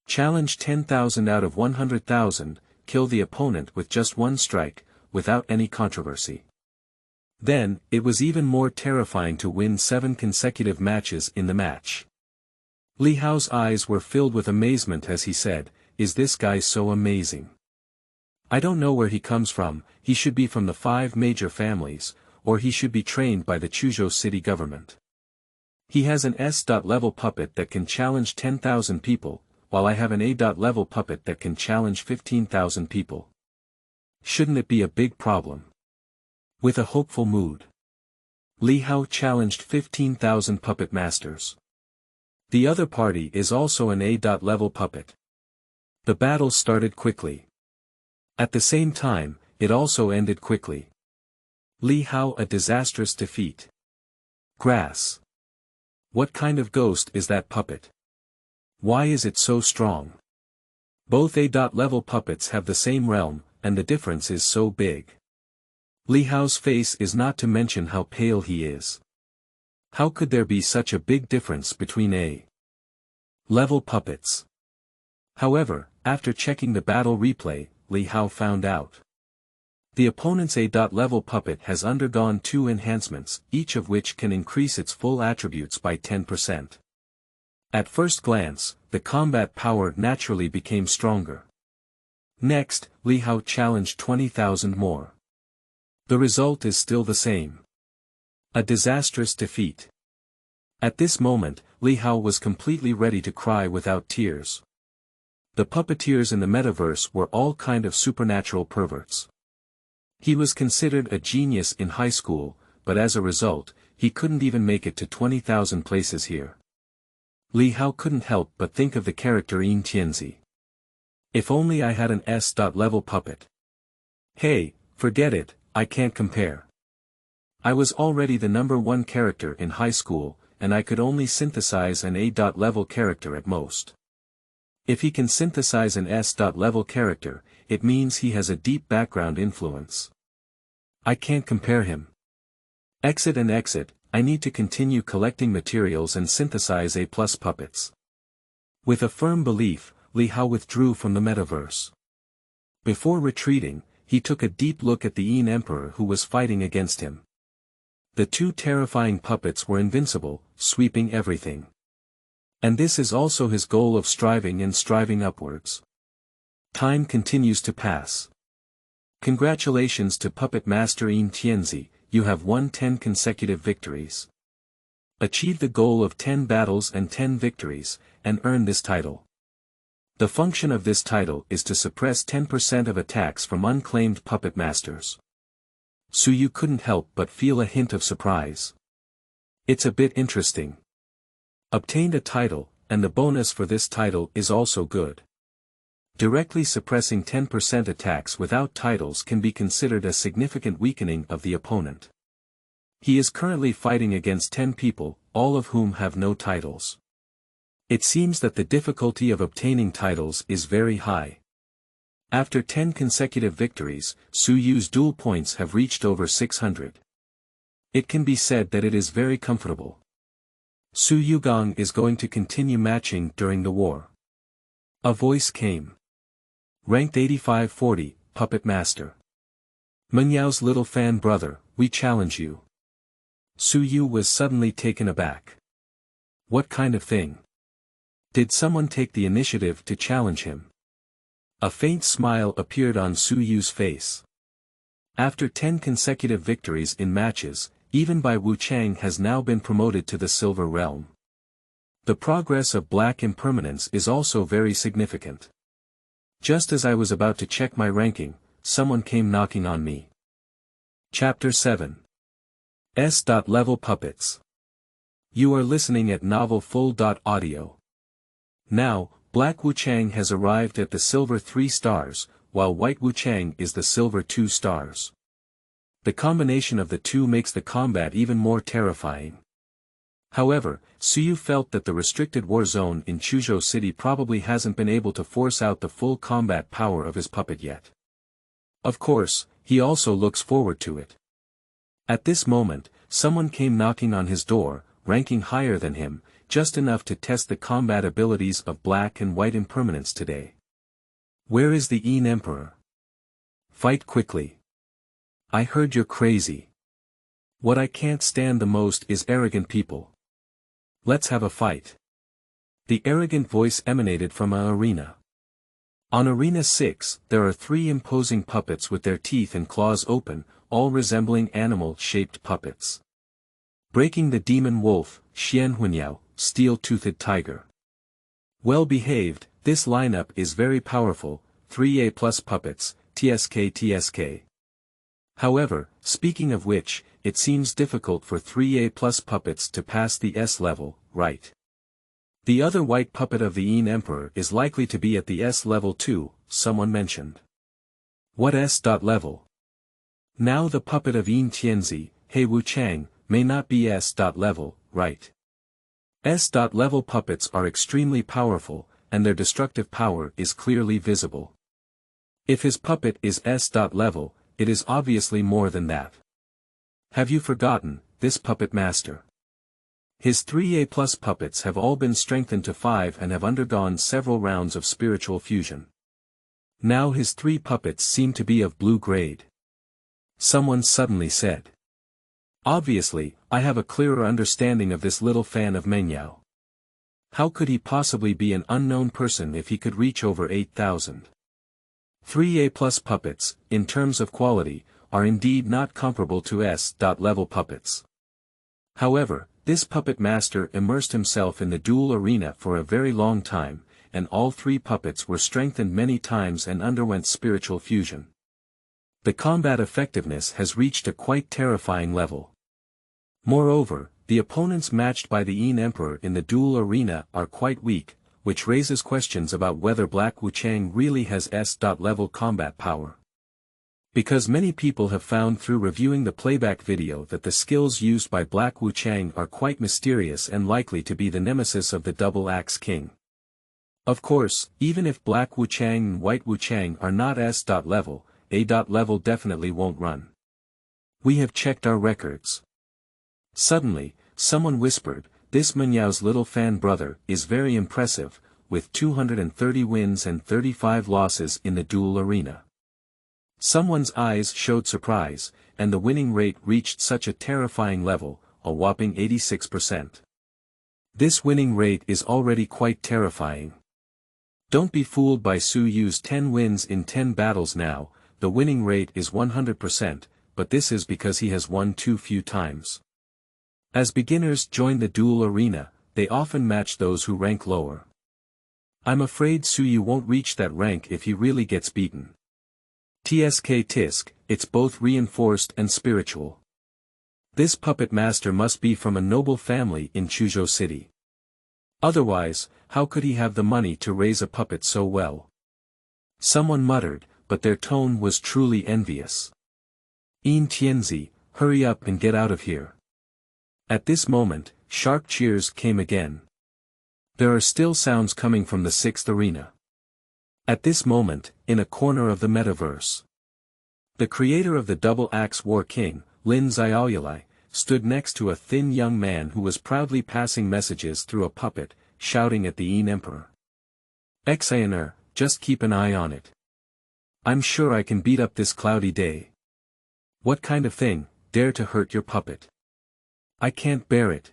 Challenge 10,000 out of 100,000, kill the opponent with just 1 strike, without any controversy. Then, it was even more terrifying to win 7 consecutive matches in the match. Li Hao's eyes were filled with amazement as he said, "Is this guy so amazing? I don't know where he comes from, he should be from the 5 major families, or he should be trained by the Chuzhou city government. He has an S.level puppet that can challenge 10,000 people, while I have an A.level puppet that can challenge 15,000 people. Shouldn't it be a big problem?" With a hopeful mood, Li Hao challenged 15,000 puppet masters. The other party is also an A.level puppet. The battle started quickly. At the same time, it also ended quickly. Li Hao a disastrous defeat. Grass. What kind of ghost is that puppet? Why is it so strong? Both A.level puppets have the same realm, and the difference is so big. Li Hao's face is not to mention how pale he is. How could there be such a big difference between A.level puppets? However, after checking the battle replay, Li Hao found out. The opponent's A.level puppet has undergone 2 enhancements, each of which can increase its full attributes by 10%. At first glance, the combat power naturally became stronger. Next, Li Hao challenged 20,000 more. The result is still the same. A disastrous defeat. At this moment, Li Hao was completely ready to cry without tears. The puppeteers in the metaverse were all kind of supernatural perverts. He was considered a genius in high school, but as a result, he couldn't even make it to 20,000 places here. Li Hao couldn't help but think of the character Yin Tianzi. If only I had an S.level puppet. Hey, forget it, I can't compare. I was already the #1 character in high school, and I could only synthesize an A.level character at most. If he can synthesize an S.level character, it means he has a deep background influence. I can't compare him. Exit and exit, I need to continue collecting materials and synthesize A+ puppets. With a firm belief, Li Hao withdrew from the metaverse. Before retreating, he took a deep look at the Yin Emperor who was fighting against him. The 2 terrifying puppets were invincible, sweeping everything. And this is also his goal of striving upwards. Time continues to pass. Congratulations to Puppet Master Yin Tianzi, you have won 10 consecutive victories. Achieve the goal of 10 battles and 10 victories, and earn this title. The function of this title is to suppress 10% of attacks from unclaimed puppet masters. Su Yu couldn't help but feel a hint of surprise. It's a bit interesting. Obtained a title, and the bonus for this title is also good. Directly suppressing 10% attacks without titles can be considered a significant weakening of the opponent. He is currently fighting against 10 people, all of whom have no titles. It seems that the difficulty of obtaining titles is very high. After 10 consecutive victories, Su Yu's duel points have reached over 600. It can be said that it is very comfortable. Su Yugong is going to continue matching during the war. A voice came. Ranked 85-40, Puppet Master. Menyao's little fan brother, we challenge you. Su Yu was suddenly taken aback. What kind of thing? Did someone take the initiative to challenge him? A faint smile appeared on Su Yu's face. After 10 consecutive victories in matches, even by Wuchang has now been promoted to the Silver Realm. The progress of Black Impermanence is also very significant. Just as I was about to check my ranking, someone came knocking on me. Chapter 7. S.Level Puppets. You are listening at Novel Full.audio. Now, Black Wuchang has arrived at the Silver 3 stars, while White Wuchang is the Silver 2 stars. The combination of the two makes the combat even more terrifying. However, Su Yu felt that the restricted war zone in Chuzhou City probably hasn't been able to force out the full combat power of his puppet yet. Of course, he also looks forward to it. At this moment, someone came knocking on his door, ranking higher than him, just enough to test the combat abilities of Black and White Impermanence today. Where is the Yin Emperor? Fight quickly. I heard you're crazy. What I can't stand the most is arrogant people. Let's have a fight. The arrogant voice emanated from an arena. On Arena 6, there are 3 imposing puppets with their teeth and claws open, all resembling animal-shaped puppets. Breaking the Demon Wolf, Xianhunyao, Steel-Toothed Tiger. Well behaved, this lineup is very powerful, 3A+ puppets, TSK. However, speaking of which, it seems difficult for 3A+ puppets to pass the S level, right? The other white puppet of the Yin Emperor is likely to be at the S level too, someone mentioned. What S.level? Now the puppet of Yin Tianzi, He Wuchang, may not be S.level, right? S.level puppets are extremely powerful, and their destructive power is clearly visible. If his puppet is S.level, it is obviously more than that. Have you forgotten, this puppet master? His 3A+ puppets have all been strengthened to 5 and have undergone several rounds of spiritual fusion. Now his 3 puppets seem to be of blue grade. Someone suddenly said. Obviously, I have a clearer understanding of this little fan of Mengyao. How could he possibly be an unknown person if he could reach over 8,000? 3A+ puppets, in terms of quality, are indeed not comparable to S.level puppets. However, this puppet master immersed himself in the duel arena for a very long time, and all 3 puppets were strengthened many times and underwent spiritual fusion. The combat effectiveness has reached a quite terrifying level. Moreover, the opponents matched by the Yin Emperor in the duel arena are quite weak, which raises questions about whether Black Wuchang really has S.level combat power. Because many people have found through reviewing the playback video that the skills used by Black Wuchang are quite mysterious and likely to be the nemesis of the Double Axe King. Of course, even if Black Wuchang and White Wuchang are not S.level, A.level definitely won't run. We have checked our records. Suddenly, someone whispered, this Menyao's little fan brother is very impressive, with 230 wins and 35 losses in the duel arena. Someone's eyes showed surprise, and the winning rate reached such a terrifying level, a whopping 86%. This winning rate is already quite terrifying. Don't be fooled by Su Yu's 10 wins in 10 battles now, the winning rate is 100%, but this is because he has won too few times. As beginners join the duel arena, they often match those who rank lower. I'm afraid Suyu won't reach that rank if he really gets beaten. Tsk tisk, it's both reinforced and spiritual. This puppet master must be from a noble family in Chuzhou City. Otherwise, how could he have the money to raise a puppet so well? Someone muttered, but their tone was truly envious. Yin Tianzi, hurry up and get out of here. At this moment, sharp cheers came again. There are still sounds coming from the sixth arena. At this moment, in a corner of the metaverse, the creator of the double-axe war king, Lin Xiaoyulai, stood next to a thin young man who was proudly passing messages through a puppet, shouting at the Yin Emperor. Xiner, just keep an eye on it. I'm sure I can beat up this cloudy day. What kind of thing, dare to hurt your puppet? I can't bear it.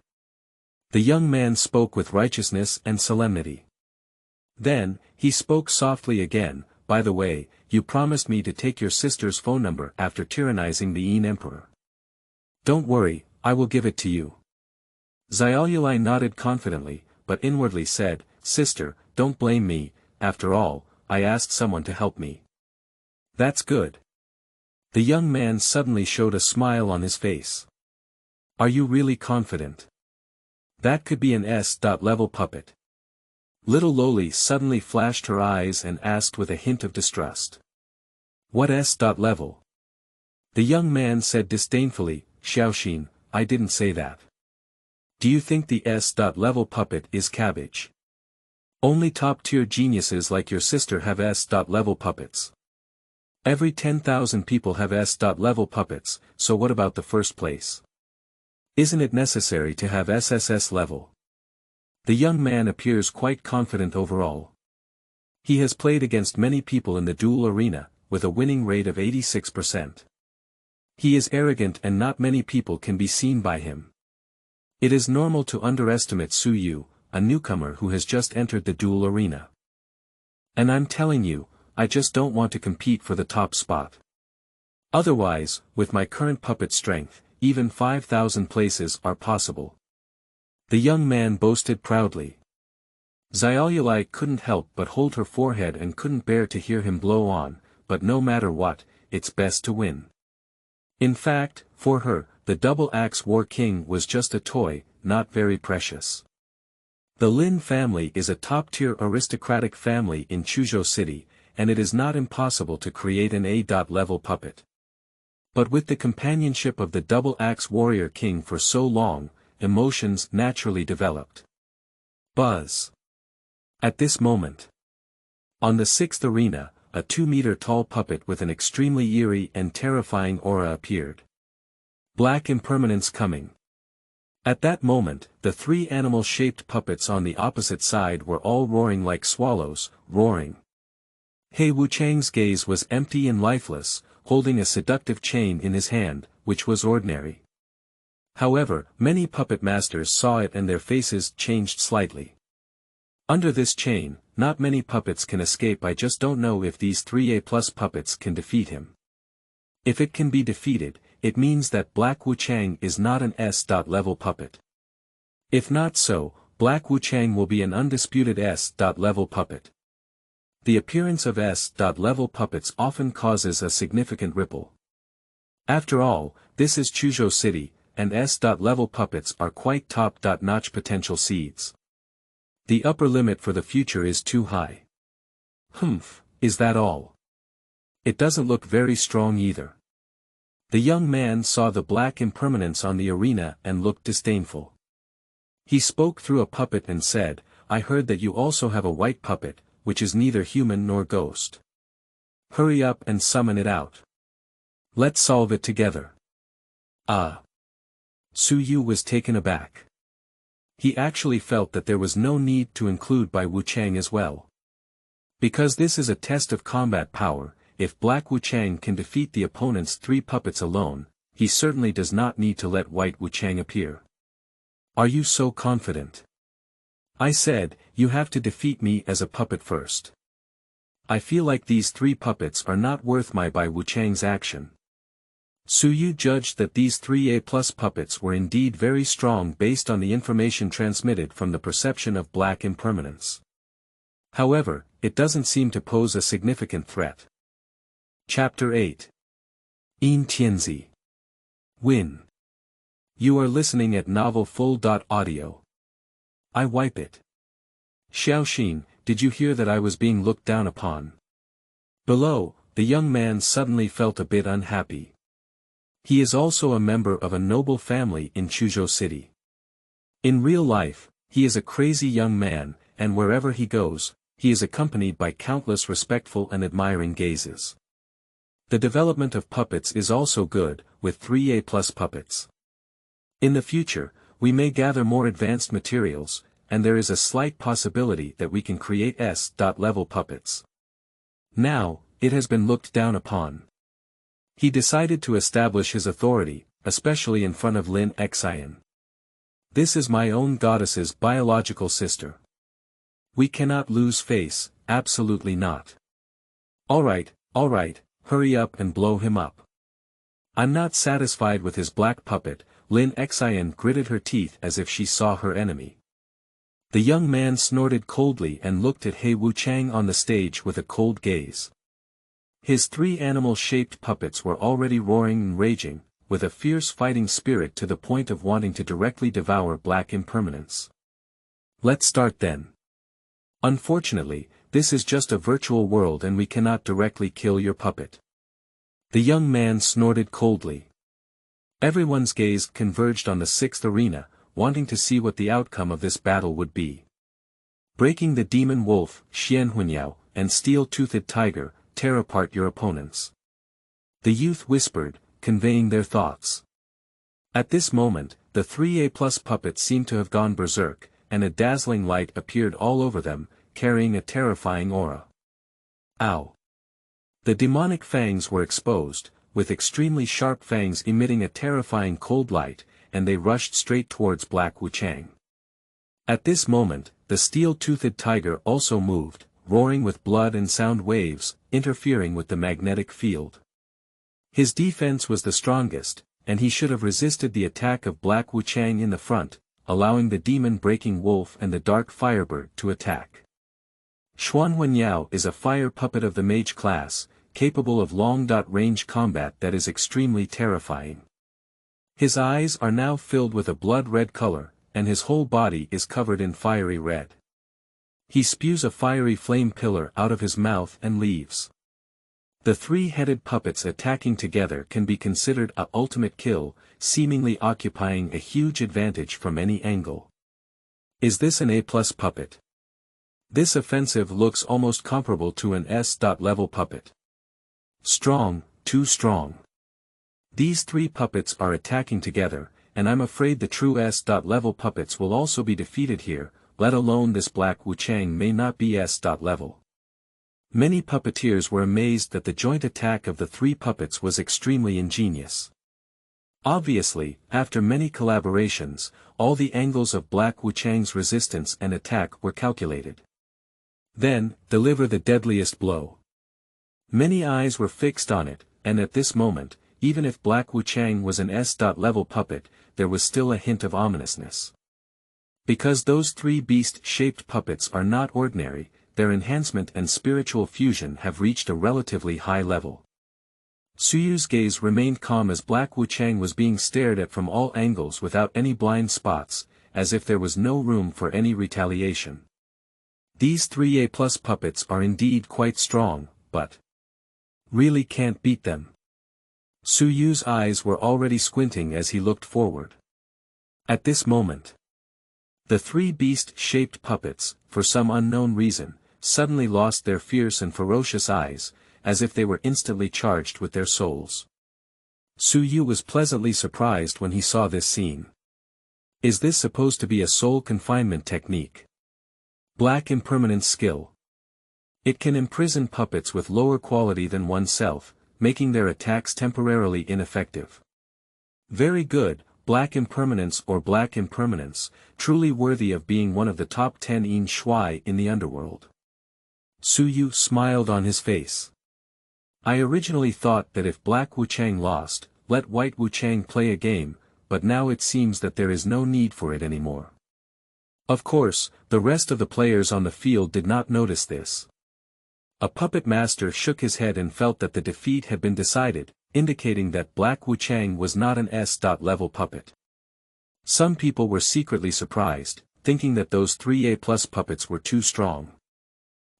The young man spoke with righteousness and solemnity. Then, he spoke softly again, by the way, you promised me to take your sister's phone number after tyrannizing the Yin Emperor. Don't worry, I will give it to you. Xiaoyulai nodded confidently, but inwardly said, Sister, don't blame me, after all, I asked someone to help me. That's good. The young man suddenly showed a smile on his face. Are you really confident? That could be an S.level puppet. Little Loli suddenly flashed her eyes and asked with a hint of distrust. What S.level? The young man said disdainfully, Xiaoxin, I didn't say that. Do you think the S.level puppet is cabbage? Only top-tier geniuses like your sister have S.level puppets. Every 10,000 people have S.level puppets, so what about the first place? Isn't it necessary to have SSS level? The young man appears quite confident overall. He has played against many people in the duel arena, with a winning rate of 86%. He is arrogant and not many people can be seen by him. It is normal to underestimate Suyu, a newcomer who has just entered the duel arena. And I'm telling you, I just don't want to compete for the top spot. Otherwise, with my current puppet strength, even 5,000 places are possible. The young man boasted proudly. Xiaoyulai couldn't help but hold her forehead and couldn't bear to hear him blow on, but no matter what, it's best to win. In fact, for her, the double-axe war king was just a toy, not very precious. The Lin family is a top-tier aristocratic family in Chuzhou City, and it is not impossible to create an A.level puppet. But with the companionship of the double-axe warrior king for so long, emotions naturally developed. Buzz. At this moment, on the sixth arena, a 2-meter-tall puppet with an extremely eerie and terrifying aura appeared. Black Impermanence coming. At that moment, the 3 animal-shaped puppets on the opposite side were all roaring like swallows, roaring. Wuchang's gaze was empty and lifeless, holding a seductive chain in his hand, which was ordinary. However, many puppet masters saw it and their faces changed slightly. Under this chain, not many puppets can escape. I just don't know if these 3A+ puppets can defeat him. If it can be defeated, it means that Black Wuchang is not an S.level puppet. If not so, Black Wuchang will be an undisputed S.level puppet. The appearance of S.level puppets often causes a significant ripple. After all, this is Chuzhou City, and S.level puppets are quite top-notch potential seeds. The upper limit for the future is too high. Is that all? It doesn't look very strong either. The young man saw the black impermanence on the arena and looked disdainful. He spoke through a puppet and said, I heard that you also have a white puppet, which is neither human nor ghost. Hurry up and summon it out. Let's solve it together. Suyu was taken aback. He actually felt that there was no need to include Bai Wuchang as well. Because this is a test of combat power, if Black Wuchang can defeat the opponent's 3 puppets alone, he certainly does not need to let White Wuchang appear. Are you so confident? I said, you have to defeat me as a puppet first. I feel like these 3 puppets are not worth my Bai Wuchang's action. Su Yu judged that these 3A+ puppets were indeed very strong based on the information transmitted from the perception of black impermanence. However, it doesn't seem to pose a significant threat. Chapter 8. Yin Tianzi. Win. You are listening at novelfull.audio. I wipe it. Xiaoxin, did you hear that I was being looked down upon? Below, the young man suddenly felt a bit unhappy. He is also a member of a noble family in Chuzhou City. In real life, he is a crazy young man, and wherever he goes, he is accompanied by countless respectful and admiring gazes. The development of puppets is also good, with 3A+ puppets. In the future, we may gather more advanced materials, and there is a slight possibility that we can create S.level puppets. Now, it has been looked down upon. He decided to establish his authority, especially in front of Lin Xian. This is my own goddess's biological sister. We cannot lose face, absolutely not. Alright, hurry up and blow him up. I'm not satisfied with his black puppet. Lin Xian gritted her teeth as if she saw her enemy. The young man snorted coldly and looked at Wuchang on the stage with a cold gaze. His 3 animal-shaped puppets were already roaring and raging, with a fierce fighting spirit to the point of wanting to directly devour black impermanence. Let's start then. Unfortunately, this is just a virtual world and we cannot directly kill your puppet. The young man snorted coldly. Everyone's gaze converged on the 6th arena, wanting to see what the outcome of this battle would be. Breaking the demon wolf, Xianhunyao, and steel-toothed tiger, tear apart your opponents. The youth whispered, conveying their thoughts. At this moment, the 3A+ puppets seemed to have gone berserk, and a dazzling light appeared all over them, carrying a terrifying aura. Ow! The demonic fangs were exposed, with extremely sharp fangs emitting a terrifying cold light, and they rushed straight towards Black Wuchang. At this moment, the steel-toothed tiger also moved, roaring with blood and sound waves, interfering with the magnetic field. His defense was the strongest, and he should have resisted the attack of Black Wuchang in the front, allowing the demon-breaking wolf and the dark firebird to attack. Xuanhuanyao is a fire puppet of the mage class, capable of long-range combat that is extremely terrifying. His eyes are now filled with a blood-red color, and his whole body is covered in fiery red. He spews a fiery flame pillar out of his mouth and leaves. The 3-headed puppets attacking together can be considered a ultimate kill, seemingly occupying a huge advantage from any angle. Is this an A+ puppet? This offensive looks almost comparable to an S.level puppet. Strong, too strong. These 3 puppets are attacking together, and I'm afraid the true S.level puppets will also be defeated here, let alone this Black Wuchang may not be S.level. Many puppeteers were amazed that the joint attack of the 3 puppets was extremely ingenious. Obviously, after many collaborations, all the angles of Black Wuchang's resistance and attack were calculated. Then, deliver the deadliest blow. Many eyes were fixed on it, and at this moment, even if Black Wuchang was an S.level puppet, there was still a hint of ominousness. Because those 3 beast-shaped puppets are not ordinary, their enhancement and spiritual fusion have reached a relatively high level. Su Yu's gaze remained calm as Black Wuchang was being stared at from all angles without any blind spots, as if there was no room for any retaliation. These 3A+ puppets are indeed quite strong, but really can't beat them. Su Yu's eyes were already squinting as he looked forward. At this moment, the 3 beast-shaped puppets, for some unknown reason, suddenly lost their fierce and ferocious eyes, as if they were instantly charged with their souls. Su Yu was pleasantly surprised when he saw this scene. Is this supposed to be a soul confinement technique? Black Impermanence skill. It can imprison puppets with lower quality than oneself, making their attacks temporarily ineffective. Very good, Black Impermanence or Black Impermanence, truly worthy of being one of the top 10 Yin Shui in the underworld. Su Yu smiled on his face. I originally thought that if Black Wuchang lost, let White Wuchang play a game, but now it seems that there is no need for it anymore. Of course, the rest of the players on the field did not notice this. A puppet master shook his head and felt that the defeat had been decided, indicating that Black Wuchang was not an S-level puppet. Some people were secretly surprised, thinking that those 3A+ puppets were too strong.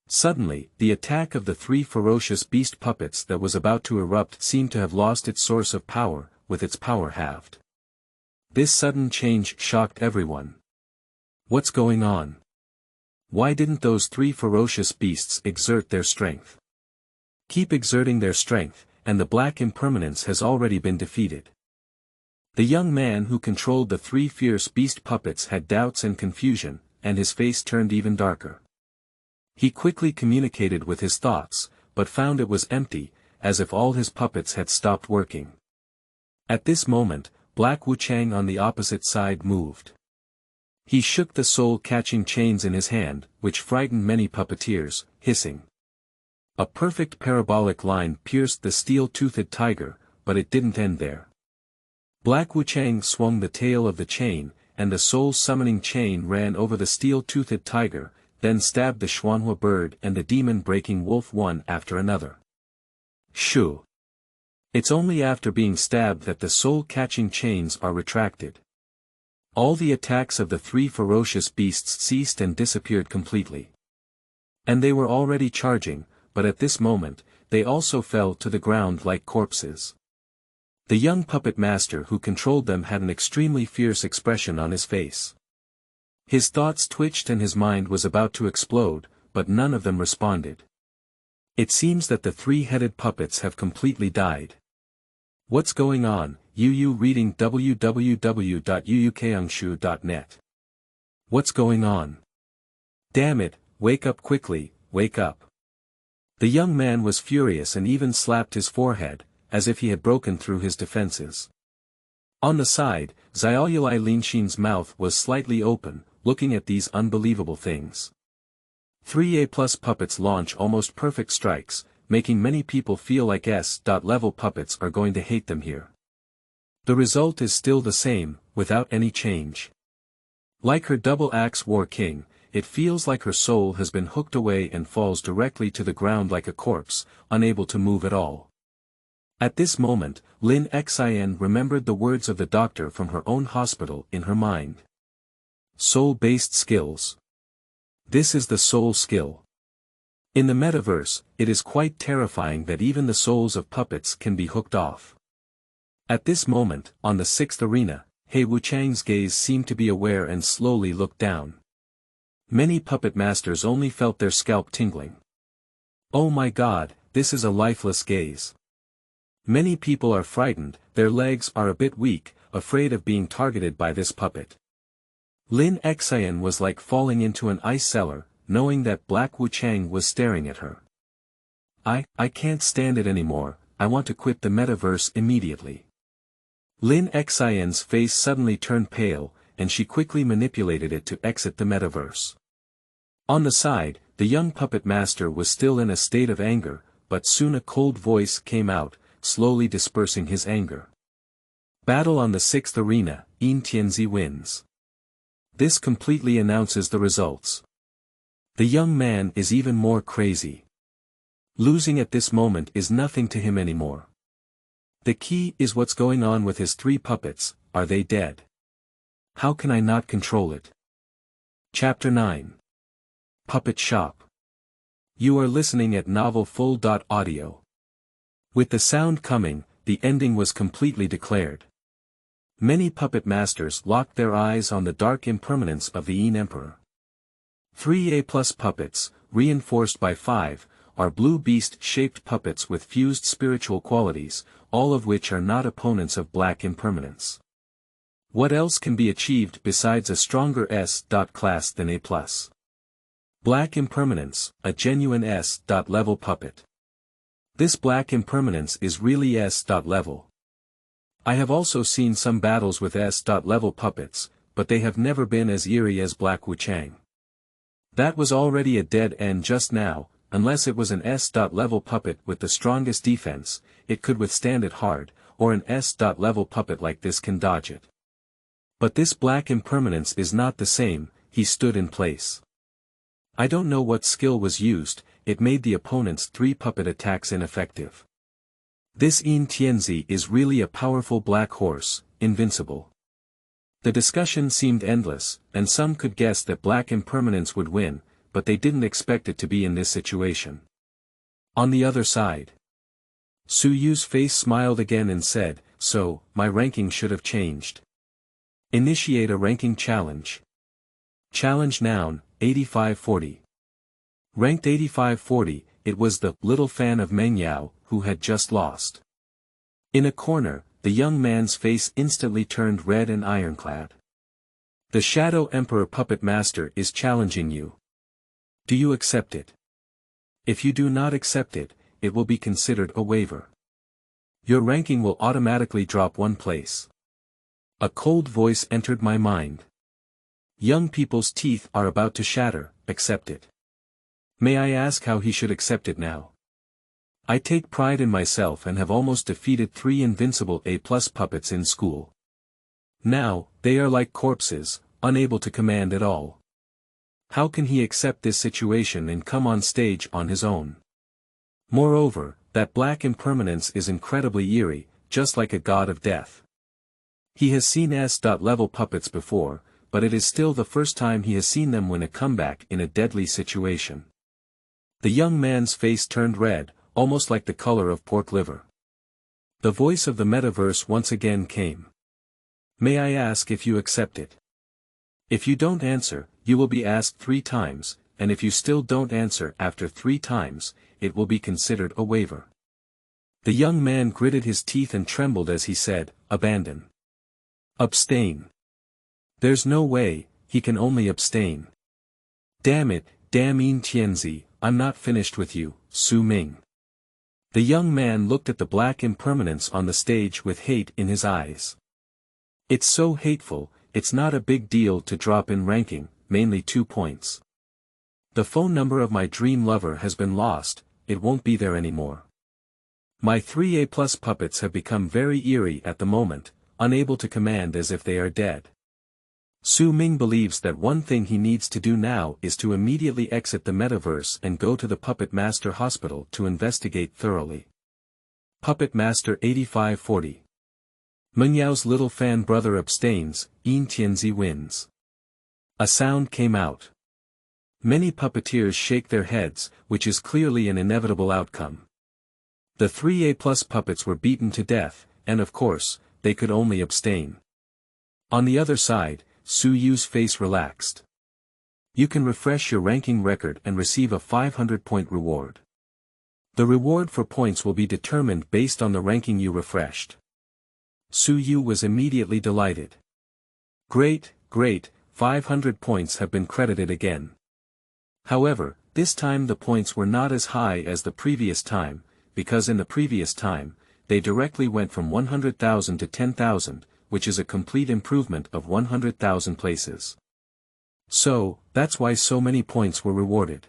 Suddenly, the attack of the 3 ferocious beast puppets that was about to erupt seemed to have lost its source of power, with its power halved. This sudden change shocked everyone. What's going on? Why didn't those 3 ferocious beasts exert their strength? Keep exerting their strength, and the Black Impermanence has already been defeated. The young man who controlled the 3 fierce beast puppets had doubts and confusion, and his face turned even darker. He quickly communicated with his thoughts, but found it was empty, as if all his puppets had stopped working. At this moment, Black Wuchang on the opposite side moved. He shook the soul-catching chains in his hand, which frightened many puppeteers, hissing. A perfect parabolic line pierced the steel-toothed tiger, but it didn't end there. Black Wuchang swung the tail of the chain, and the soul-summoning chain ran over the steel-toothed tiger, then stabbed the Xuanhua bird and the demon-breaking wolf one after another. Shoo! It's only after being stabbed that the soul-catching chains are retracted. All the attacks of the 3 ferocious beasts ceased and disappeared completely. And they were already charging, but at this moment, they also fell to the ground like corpses. The young puppet master who controlled them had an extremely fierce expression on his face. His thoughts twitched and his mind was about to explode, but none of them responded. It seems that the 3-headed puppets have completely died. What's going on? Yu reading www.yuukangshu.net. What's going on? Damn it, wake up quickly, wake up. The young man was furious and even slapped his forehead, as if he had broken through his defenses. On the side, Xiaoyulai Linshin's mouth was slightly open, looking at these unbelievable things. 3A+ puppets launch almost perfect strikes, making many people feel like S-level puppets are going to hate them here. The result is still the same, without any change. Like her double-axe War King, it feels like her soul has been hooked away and falls directly to the ground like a corpse, unable to move at all. At this moment, Lin Xian remembered the words of the doctor from her own hospital in her mind. Soul-based skills. This is the soul skill. In the metaverse, it is quite terrifying that even the souls of puppets can be hooked off. At this moment, on the 6th arena, He Wuchang's gaze seemed to be aware and slowly looked down. Many puppet masters only felt their scalp tingling. Oh my god, this is a lifeless gaze. Many people are frightened, their legs are a bit weak, afraid of being targeted by this puppet. Lin Xian was like falling into an ice cellar, knowing that Black Wuchang was staring at her. I can't stand it anymore, I want to quit the metaverse immediately. Lin Xian's face suddenly turned pale, and she quickly manipulated it to exit the metaverse. On the side, the young puppet master was still in a state of anger, but soon a cold voice came out, slowly dispersing his anger. Battle on the 6th arena, Yin Tianzi wins. This completely announces the results. The young man is even more crazy. Losing at this moment is nothing to him anymore. The key is what's going on with his 3 puppets, are they dead? How can I not control it? Chapter 9. Puppet Shop. You are listening at novelfull.audio. With the sound coming, the ending was completely declared. Many puppet masters locked their eyes on the dark impermanence of the Yin Emperor. 3A+ puppets, reinforced by 5, are blue beast-shaped puppets with fused spiritual qualities, all of which are not opponents of Black Impermanence. What else can be achieved besides a stronger S-class than A+? Black Impermanence, a genuine S-level puppet. This Black Impermanence is really S-level. I have also seen some battles with S-level puppets, but they have never been as eerie as Black Wuchang. That was already a dead end just now, unless it was an S-level puppet with the strongest defense, it could withstand it hard, or an S-level puppet like this can dodge it. But this black impermanence is not the same, he stood in place. I don't know what skill was used, it made the opponent's 3 puppet attacks ineffective. This Yin Tianzi is really a powerful black horse, invincible. The discussion seemed endless, and some could guess that black impermanence would win, but they didn't expect it to be in this situation. On the other side, Su Yu's face smiled again and said, "So, my ranking should have changed. Initiate a ranking challenge. Challenge noun, 8540. Ranked 8540, it was the little fan of Meng Yao, who had just lost. In a corner, the young man's face instantly turned red and ironclad. The Shadow Emperor Puppet Master is challenging you. Do you accept it? If you do not accept it, it will be considered a waiver. Your ranking will automatically drop 1 place. A cold voice entered my mind. Young people's teeth are about to shatter, accept it. May I ask how he should accept it now? I take pride in myself and have almost defeated 3 invincible A+ puppets in school. Now, they are like corpses, unable to command at all. How can he accept this situation and come on stage on his own? Moreover, that black impermanence is incredibly eerie, just like a god of death. He has seen S-level puppets before, but it is still the first time he has seen them win a comeback in a deadly situation. The young man's face turned red, almost like the color of pork liver. The voice of the metaverse once again came. May I ask if you accept it? If you don't answer, you will be asked 3 times, and if you still don't answer after 3 times, it will be considered a waiver. The young man gritted his teeth and trembled as he said, abandon. Abstain. There's no way, he can only abstain. Damn it, damn Yin Tianzi, I'm not finished with you, Su Ming. The young man looked at the black impermanence on the stage with hate in his eyes. It's so hateful, it's not a big deal to drop in ranking, mainly 2 points. The phone number of my dream lover has been lost, it won't be there anymore. My 3 A+ puppets have become very eerie at the moment, unable to command as if they are dead. Su Ming believes that one thing he needs to do now is to immediately exit the metaverse and go to the Puppet Master Hospital to investigate thoroughly. Puppet Master 8540. Meng Yao's little fan brother abstains, Yin Tianzi wins. A sound came out. Many puppeteers shake their heads, which is clearly an inevitable outcome. The 3 A+ puppets were beaten to death, and of course, they could only abstain. On the other side, Su Yu's face relaxed. You can refresh your ranking record and receive a 500-point reward. The reward for points will be determined based on the ranking you refreshed. Su Yu was immediately delighted. Great, great, 500 points have been credited again. However, this time the points were not as high as the previous time, because in the previous time, they directly went from 100,000 to 10,000, which is a complete improvement of 100,000 places. So, that's why so many points were rewarded.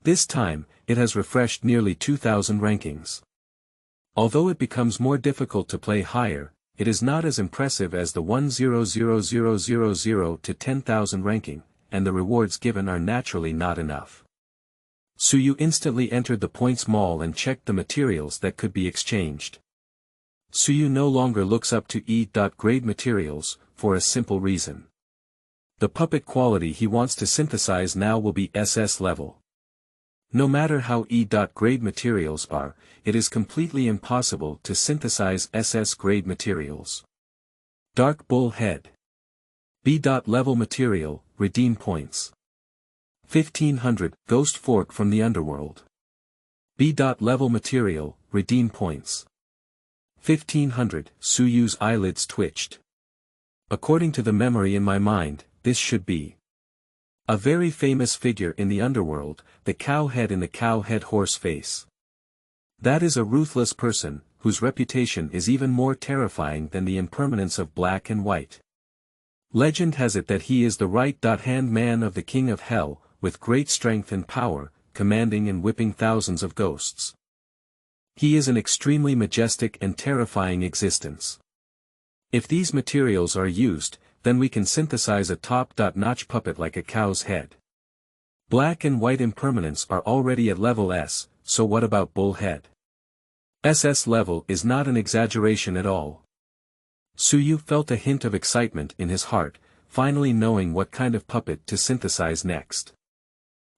This time, it has refreshed nearly 2,000 rankings. Although it becomes more difficult to play higher, it is not as impressive as the 100,000 to 10,000 ranking, and the rewards given are naturally not enough. Su Yu instantly entered the points mall and checked the materials that could be exchanged. Su Yu no longer looks up to E.grade materials, for a simple reason. The puppet quality he wants to synthesize now will be SS level. No matter how E.grade materials are, it is completely impossible to synthesize SS-grade materials. Dark Bull Head. B.level material, redeem points. 1500, Ghost Fork from the Underworld. B.level material, redeem points. 1500, Su Yu's eyelids twitched. According to the memory in my mind, this should be a very famous figure in the underworld, the cow head in the cow head horse face. That is a ruthless person, whose reputation is even more terrifying than the impermanence of black and white. Legend has it that he is the right-hand man of the king of hell, with great strength and power, commanding and whipping thousands of ghosts. He is an extremely majestic and terrifying existence. If these materials are used, then we can synthesize a top-notch puppet like a cow's head. Black and white impermanence are already at level S, so what about bullhead? SS level is not an exaggeration at all. Suyu felt a hint of excitement in his heart, finally knowing what kind of puppet to synthesize next.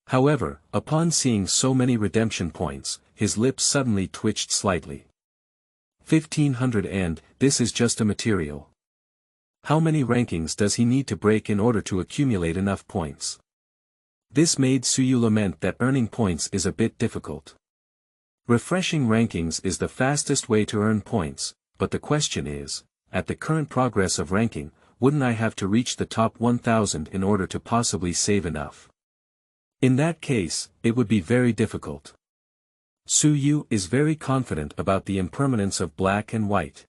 However, upon seeing so many redemption points, his lips suddenly twitched slightly. 1500 and, this is just a material. How many rankings does he need to break in order to accumulate enough points? This made Suyu lament that earning points is a bit difficult. Refreshing rankings is the fastest way to earn points, but the question is, at the current progress of ranking, wouldn't I have to reach the top 1000 in order to possibly save enough? In that case, it would be very difficult. Suyu is very confident about the impermanence of black and white.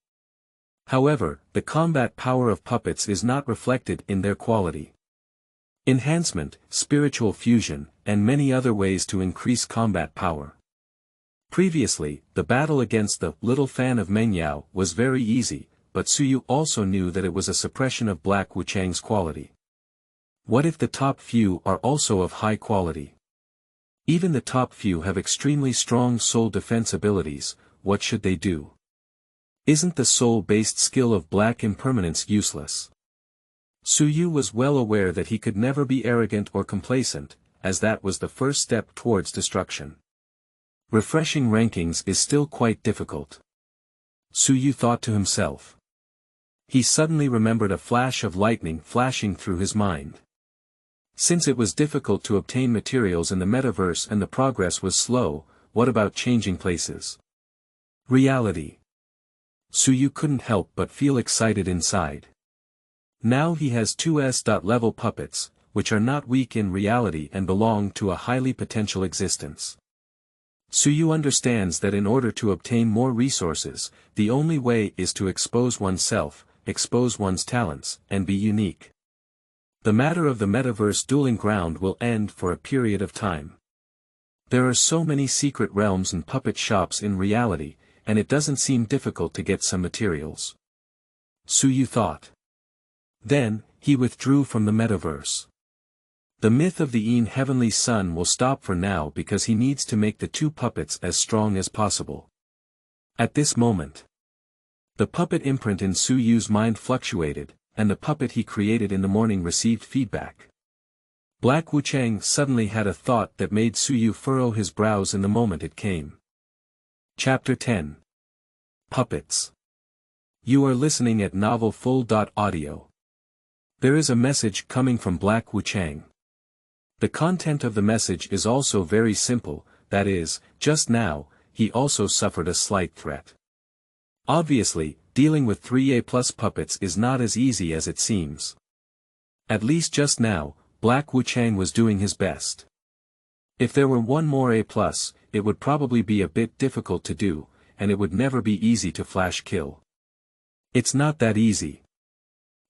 However, the combat power of puppets is not reflected in their quality. Enhancement, spiritual fusion, and many other ways to increase combat power. Previously, the battle against the little fan of Mengyao was very easy, but Suyu also knew that it was a suppression of Black Wuchang's quality. What if the top few are also of high quality? Even the top few have extremely strong soul defense abilities, what should they do? Isn't the soul-based skill of Black Impermanence useless? Suyu was well aware that he could never be arrogant or complacent, as that was the first step towards destruction. Refreshing rankings is still quite difficult. Suyu thought to himself. He suddenly remembered a flash of lightning flashing through his mind. Since it was difficult to obtain materials in the metaverse and the progress was slow, what about changing places? Reality. Suyu couldn't help but feel excited inside. Now he has two S-level puppets, which are not weak in reality and belong to a highly potential existence. Suyu understands that in order to obtain more resources, the only way is to expose oneself, expose one's talents, and be unique. The matter of the metaverse dueling ground will end for a period of time. There are so many secret realms and puppet shops in reality, and it doesn't seem difficult to get some materials. Suyu thought. Then, he withdrew from the metaverse. The myth of the Yin Heavenly Sun will stop for now because he needs to make the two puppets as strong as possible. At this moment, the puppet imprint in Suyu's mind fluctuated, and the puppet he created in the morning received feedback. Black Wuchang suddenly had a thought that made Suyu furrow his brows in the moment it came. Chapter 10. Puppets. You are listening at novelfull.audio. There is a message coming from Black Wuchang. The content of the message is also very simple, that is, just now, he also suffered a slight threat. Obviously, dealing with 3A+ puppets is not as easy as it seems. At least just now, Black Wuchang was doing his best. If there were one more A+, it would probably be a bit difficult to do, and it would never be easy to flash kill. It's not that easy.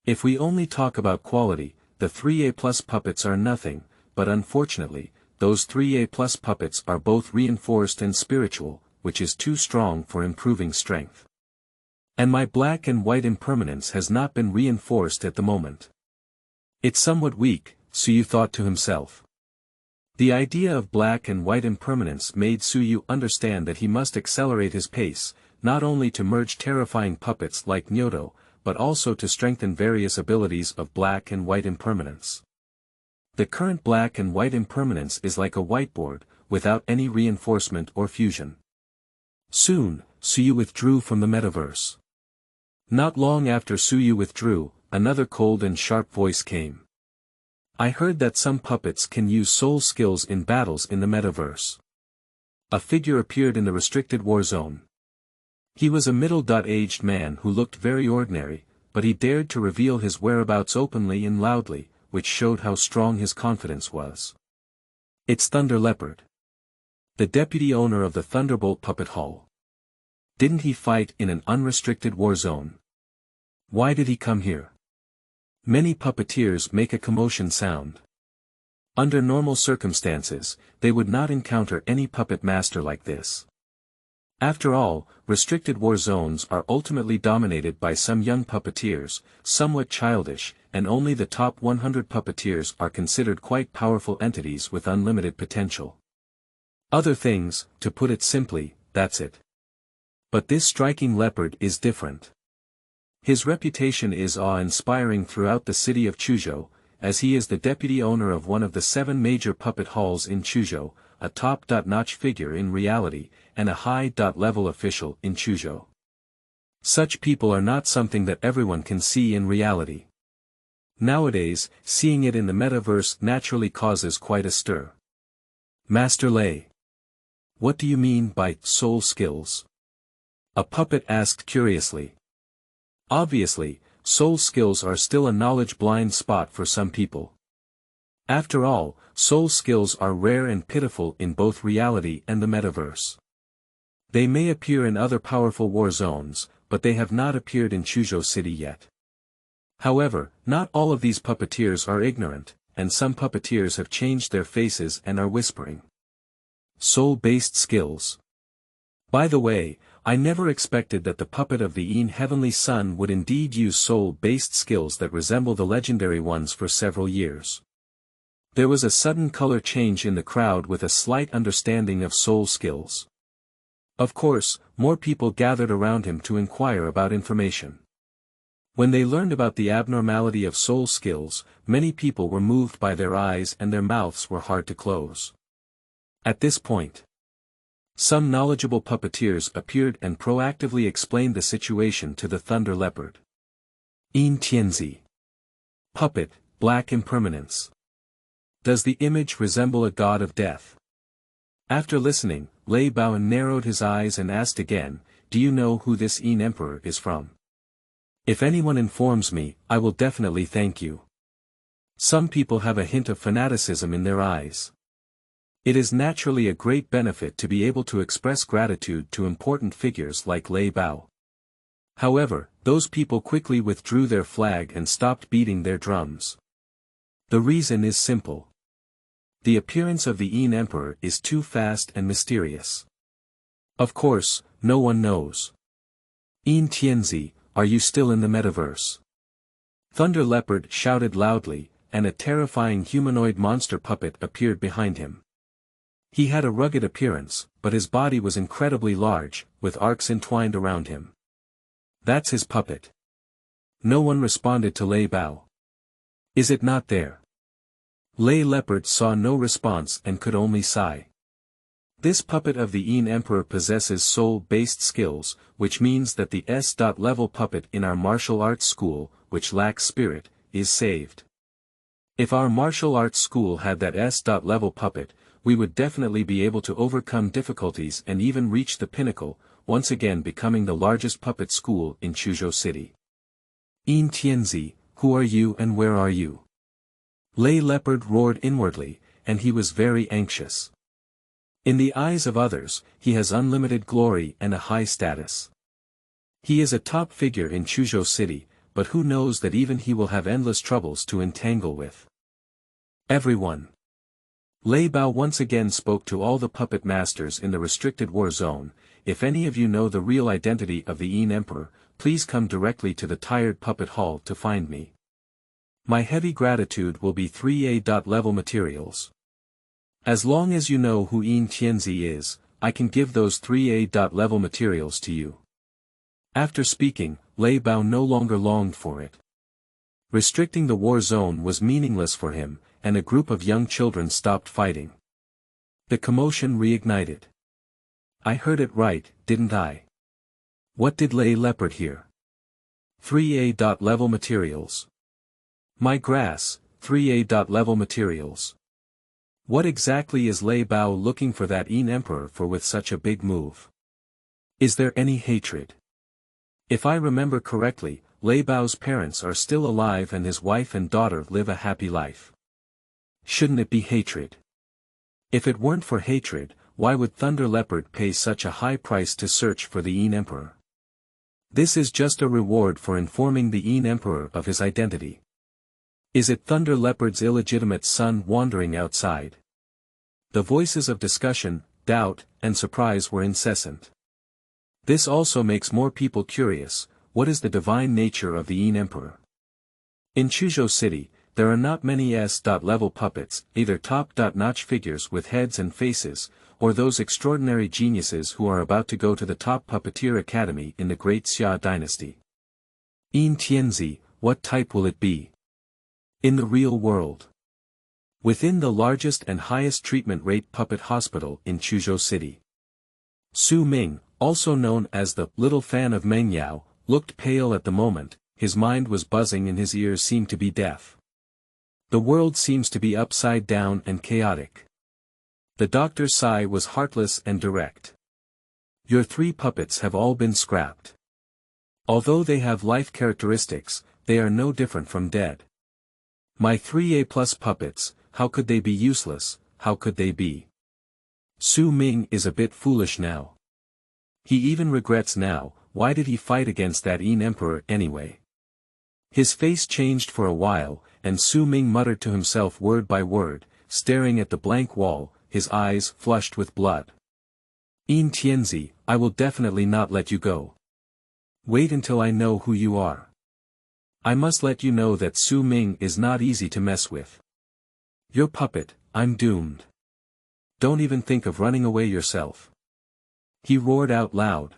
If we only talk about quality, the 3A+ puppets are nothing, but unfortunately, those 3A+ puppets are both reinforced and spiritual, which is too strong for improving strength. And my black and white impermanence has not been reinforced at the moment. It's somewhat weak, Suyu thought to himself. The idea of black and white impermanence made Suyu understand that he must accelerate his pace, not only to merge terrifying puppets like Nyoto, but also to strengthen various abilities of black and white impermanence. The current black and white impermanence is like a whiteboard, without any reinforcement or fusion. Soon, Suyu withdrew from the metaverse. Not long after Suyu withdrew, another cold and sharp voice came. I heard that some puppets can use soul skills in battles in the metaverse. A figure appeared in the restricted war zone. He was a middle-aged man who looked very ordinary, but he dared to reveal his whereabouts openly and loudly, which showed how strong his confidence was. It's Thunder Leopard. The deputy owner of the Thunderbolt Puppet Hall. Didn't he fight in an unrestricted war zone? Why did he come here? Many puppeteers make a commotion sound. Under normal circumstances, they would not encounter any puppet master like this. After all, restricted war zones are ultimately dominated by some young puppeteers, somewhat childish, and only the top 100 puppeteers are considered quite powerful entities with unlimited potential. Other things, to put it simply, that's it. But this striking leopard is different. His reputation is awe-inspiring throughout the city of Chuzhou, as he is the deputy owner of one of the 7 major puppet halls in Chuzhou, a top-notch figure in reality, and a high-level official in Chuzhou. Such people are not something that everyone can see in reality. Nowadays, seeing it in the metaverse naturally causes quite a stir. Master Lei. What do you mean by soul skills? A puppet asked curiously. Obviously, soul skills are still a knowledge blind spot for some people. After all, soul skills are rare and pitiful in both reality and the metaverse. They may appear in other powerful war zones, but they have not appeared in Chuzhou City yet. However, not all of these puppeteers are ignorant, and some puppeteers have changed their faces and are whispering. Soul-based skills. By the way, I never expected that the puppet of the Yin Heavenly Sun would indeed use soul-based skills that resemble the legendary ones for several years. There was a sudden color change in the crowd with a slight understanding of soul skills. Of course, more people gathered around him to inquire about information. When they learned about the abnormality of soul skills, many people were moved by their eyes and their mouths were hard to close. At this point, some knowledgeable puppeteers appeared and proactively explained the situation to the Thunder Leopard. Yin Tianzi. Puppet, Black Impermanence. Does the image resemble a god of death? After listening, Lei Baoan narrowed his eyes and asked again, do you know who this Yin Emperor is from? If anyone informs me, I will definitely thank you. Some people have a hint of fanaticism in their eyes. It is naturally a great benefit to be able to express gratitude to important figures like Lei Bao. However, those people quickly withdrew their flag and stopped beating their drums. The reason is simple. The appearance of the Yin Emperor is too fast and mysterious. Of course, no one knows. Yin Tianzi, are you still in the metaverse? Thunder Leopard shouted loudly, and a terrifying humanoid monster puppet appeared behind him. He had a rugged appearance, but his body was incredibly large, with arcs entwined around him. That's his puppet. No one responded to Lei Bao. Is it not there? Lei Leopard saw no response and could only sigh. This puppet of the Yin Emperor possesses soul-based skills, which means that the S-level puppet in our martial arts school, which lacks spirit, is saved. If our martial arts school had that S-level puppet, we would definitely be able to overcome difficulties and even reach the pinnacle, once again becoming the largest puppet school in Chuzhou City. Yin Tianzi, who are you and where are you? Lei Leopard roared inwardly, and he was very anxious. In the eyes of others, he has unlimited glory and a high status. He is a top figure in Chuzhou City, but who knows that even he will have endless troubles to entangle with. Everyone. Lei Bao once again spoke to all the puppet masters in the restricted war zone. If any of you know the real identity of the Yin Emperor, please come directly to the Tired Puppet Hall to find me. My heavy gratitude will be 3A level materials. As long as you know who Yin Tianzi is, I can give those 3A level materials to you. After speaking, Lei Bao no longer longed for it. Restricting the war zone was meaningless for him, and a group of young children stopped fighting. The commotion reignited. I heard it right, didn't I? What did Lei Leopard hear? 3A level materials. My grass, 3A level materials. What exactly is Lei Bao looking for that Yin Emperor for with such a big move? Is there any hatred? If I remember correctly, Lei Bao's parents are still alive and his wife and daughter live a happy life. Shouldn't it be hatred? If it weren't for hatred, why would Thunder Leopard pay such a high price to search for the Yin Emperor? This is just a reward for informing the Yin Emperor of his identity. Is it Thunder Leopard's illegitimate son wandering outside? The voices of discussion, doubt, and surprise were incessant. This also makes more people curious, what is the divine nature of the Yin Emperor? In Chuzhou City, there are not many S.level puppets, either top-notch figures with heads and faces, or those extraordinary geniuses who are about to go to the top puppeteer academy in the Great Xia dynasty. Yin Tianzi, what type will it be? In the real world. Within the largest and highest treatment rate puppet hospital in Chuzhou City. Su Ming, also known as the little fan of Meng Yao, looked pale at the moment, his mind was buzzing and his ears seemed to be deaf. The world seems to be upside down and chaotic. The doctor's sigh was heartless and direct. Your 3 puppets have all been scrapped. Although they have life characteristics, they are no different from dead. My 3 A+ puppets, how could they be useless, how could they be? Su Ming is a bit foolish now. He even regrets now, why did he fight against that Yin Emperor anyway? His face changed for a while, and Su Ming muttered to himself word by word, staring at the blank wall, his eyes flushed with blood. Yin Tianzi, I will definitely not let you go. Wait until I know who you are. I must let you know that Su Ming is not easy to mess with. Your puppet, I'm doomed. Don't even think of running away yourself. He roared out loud.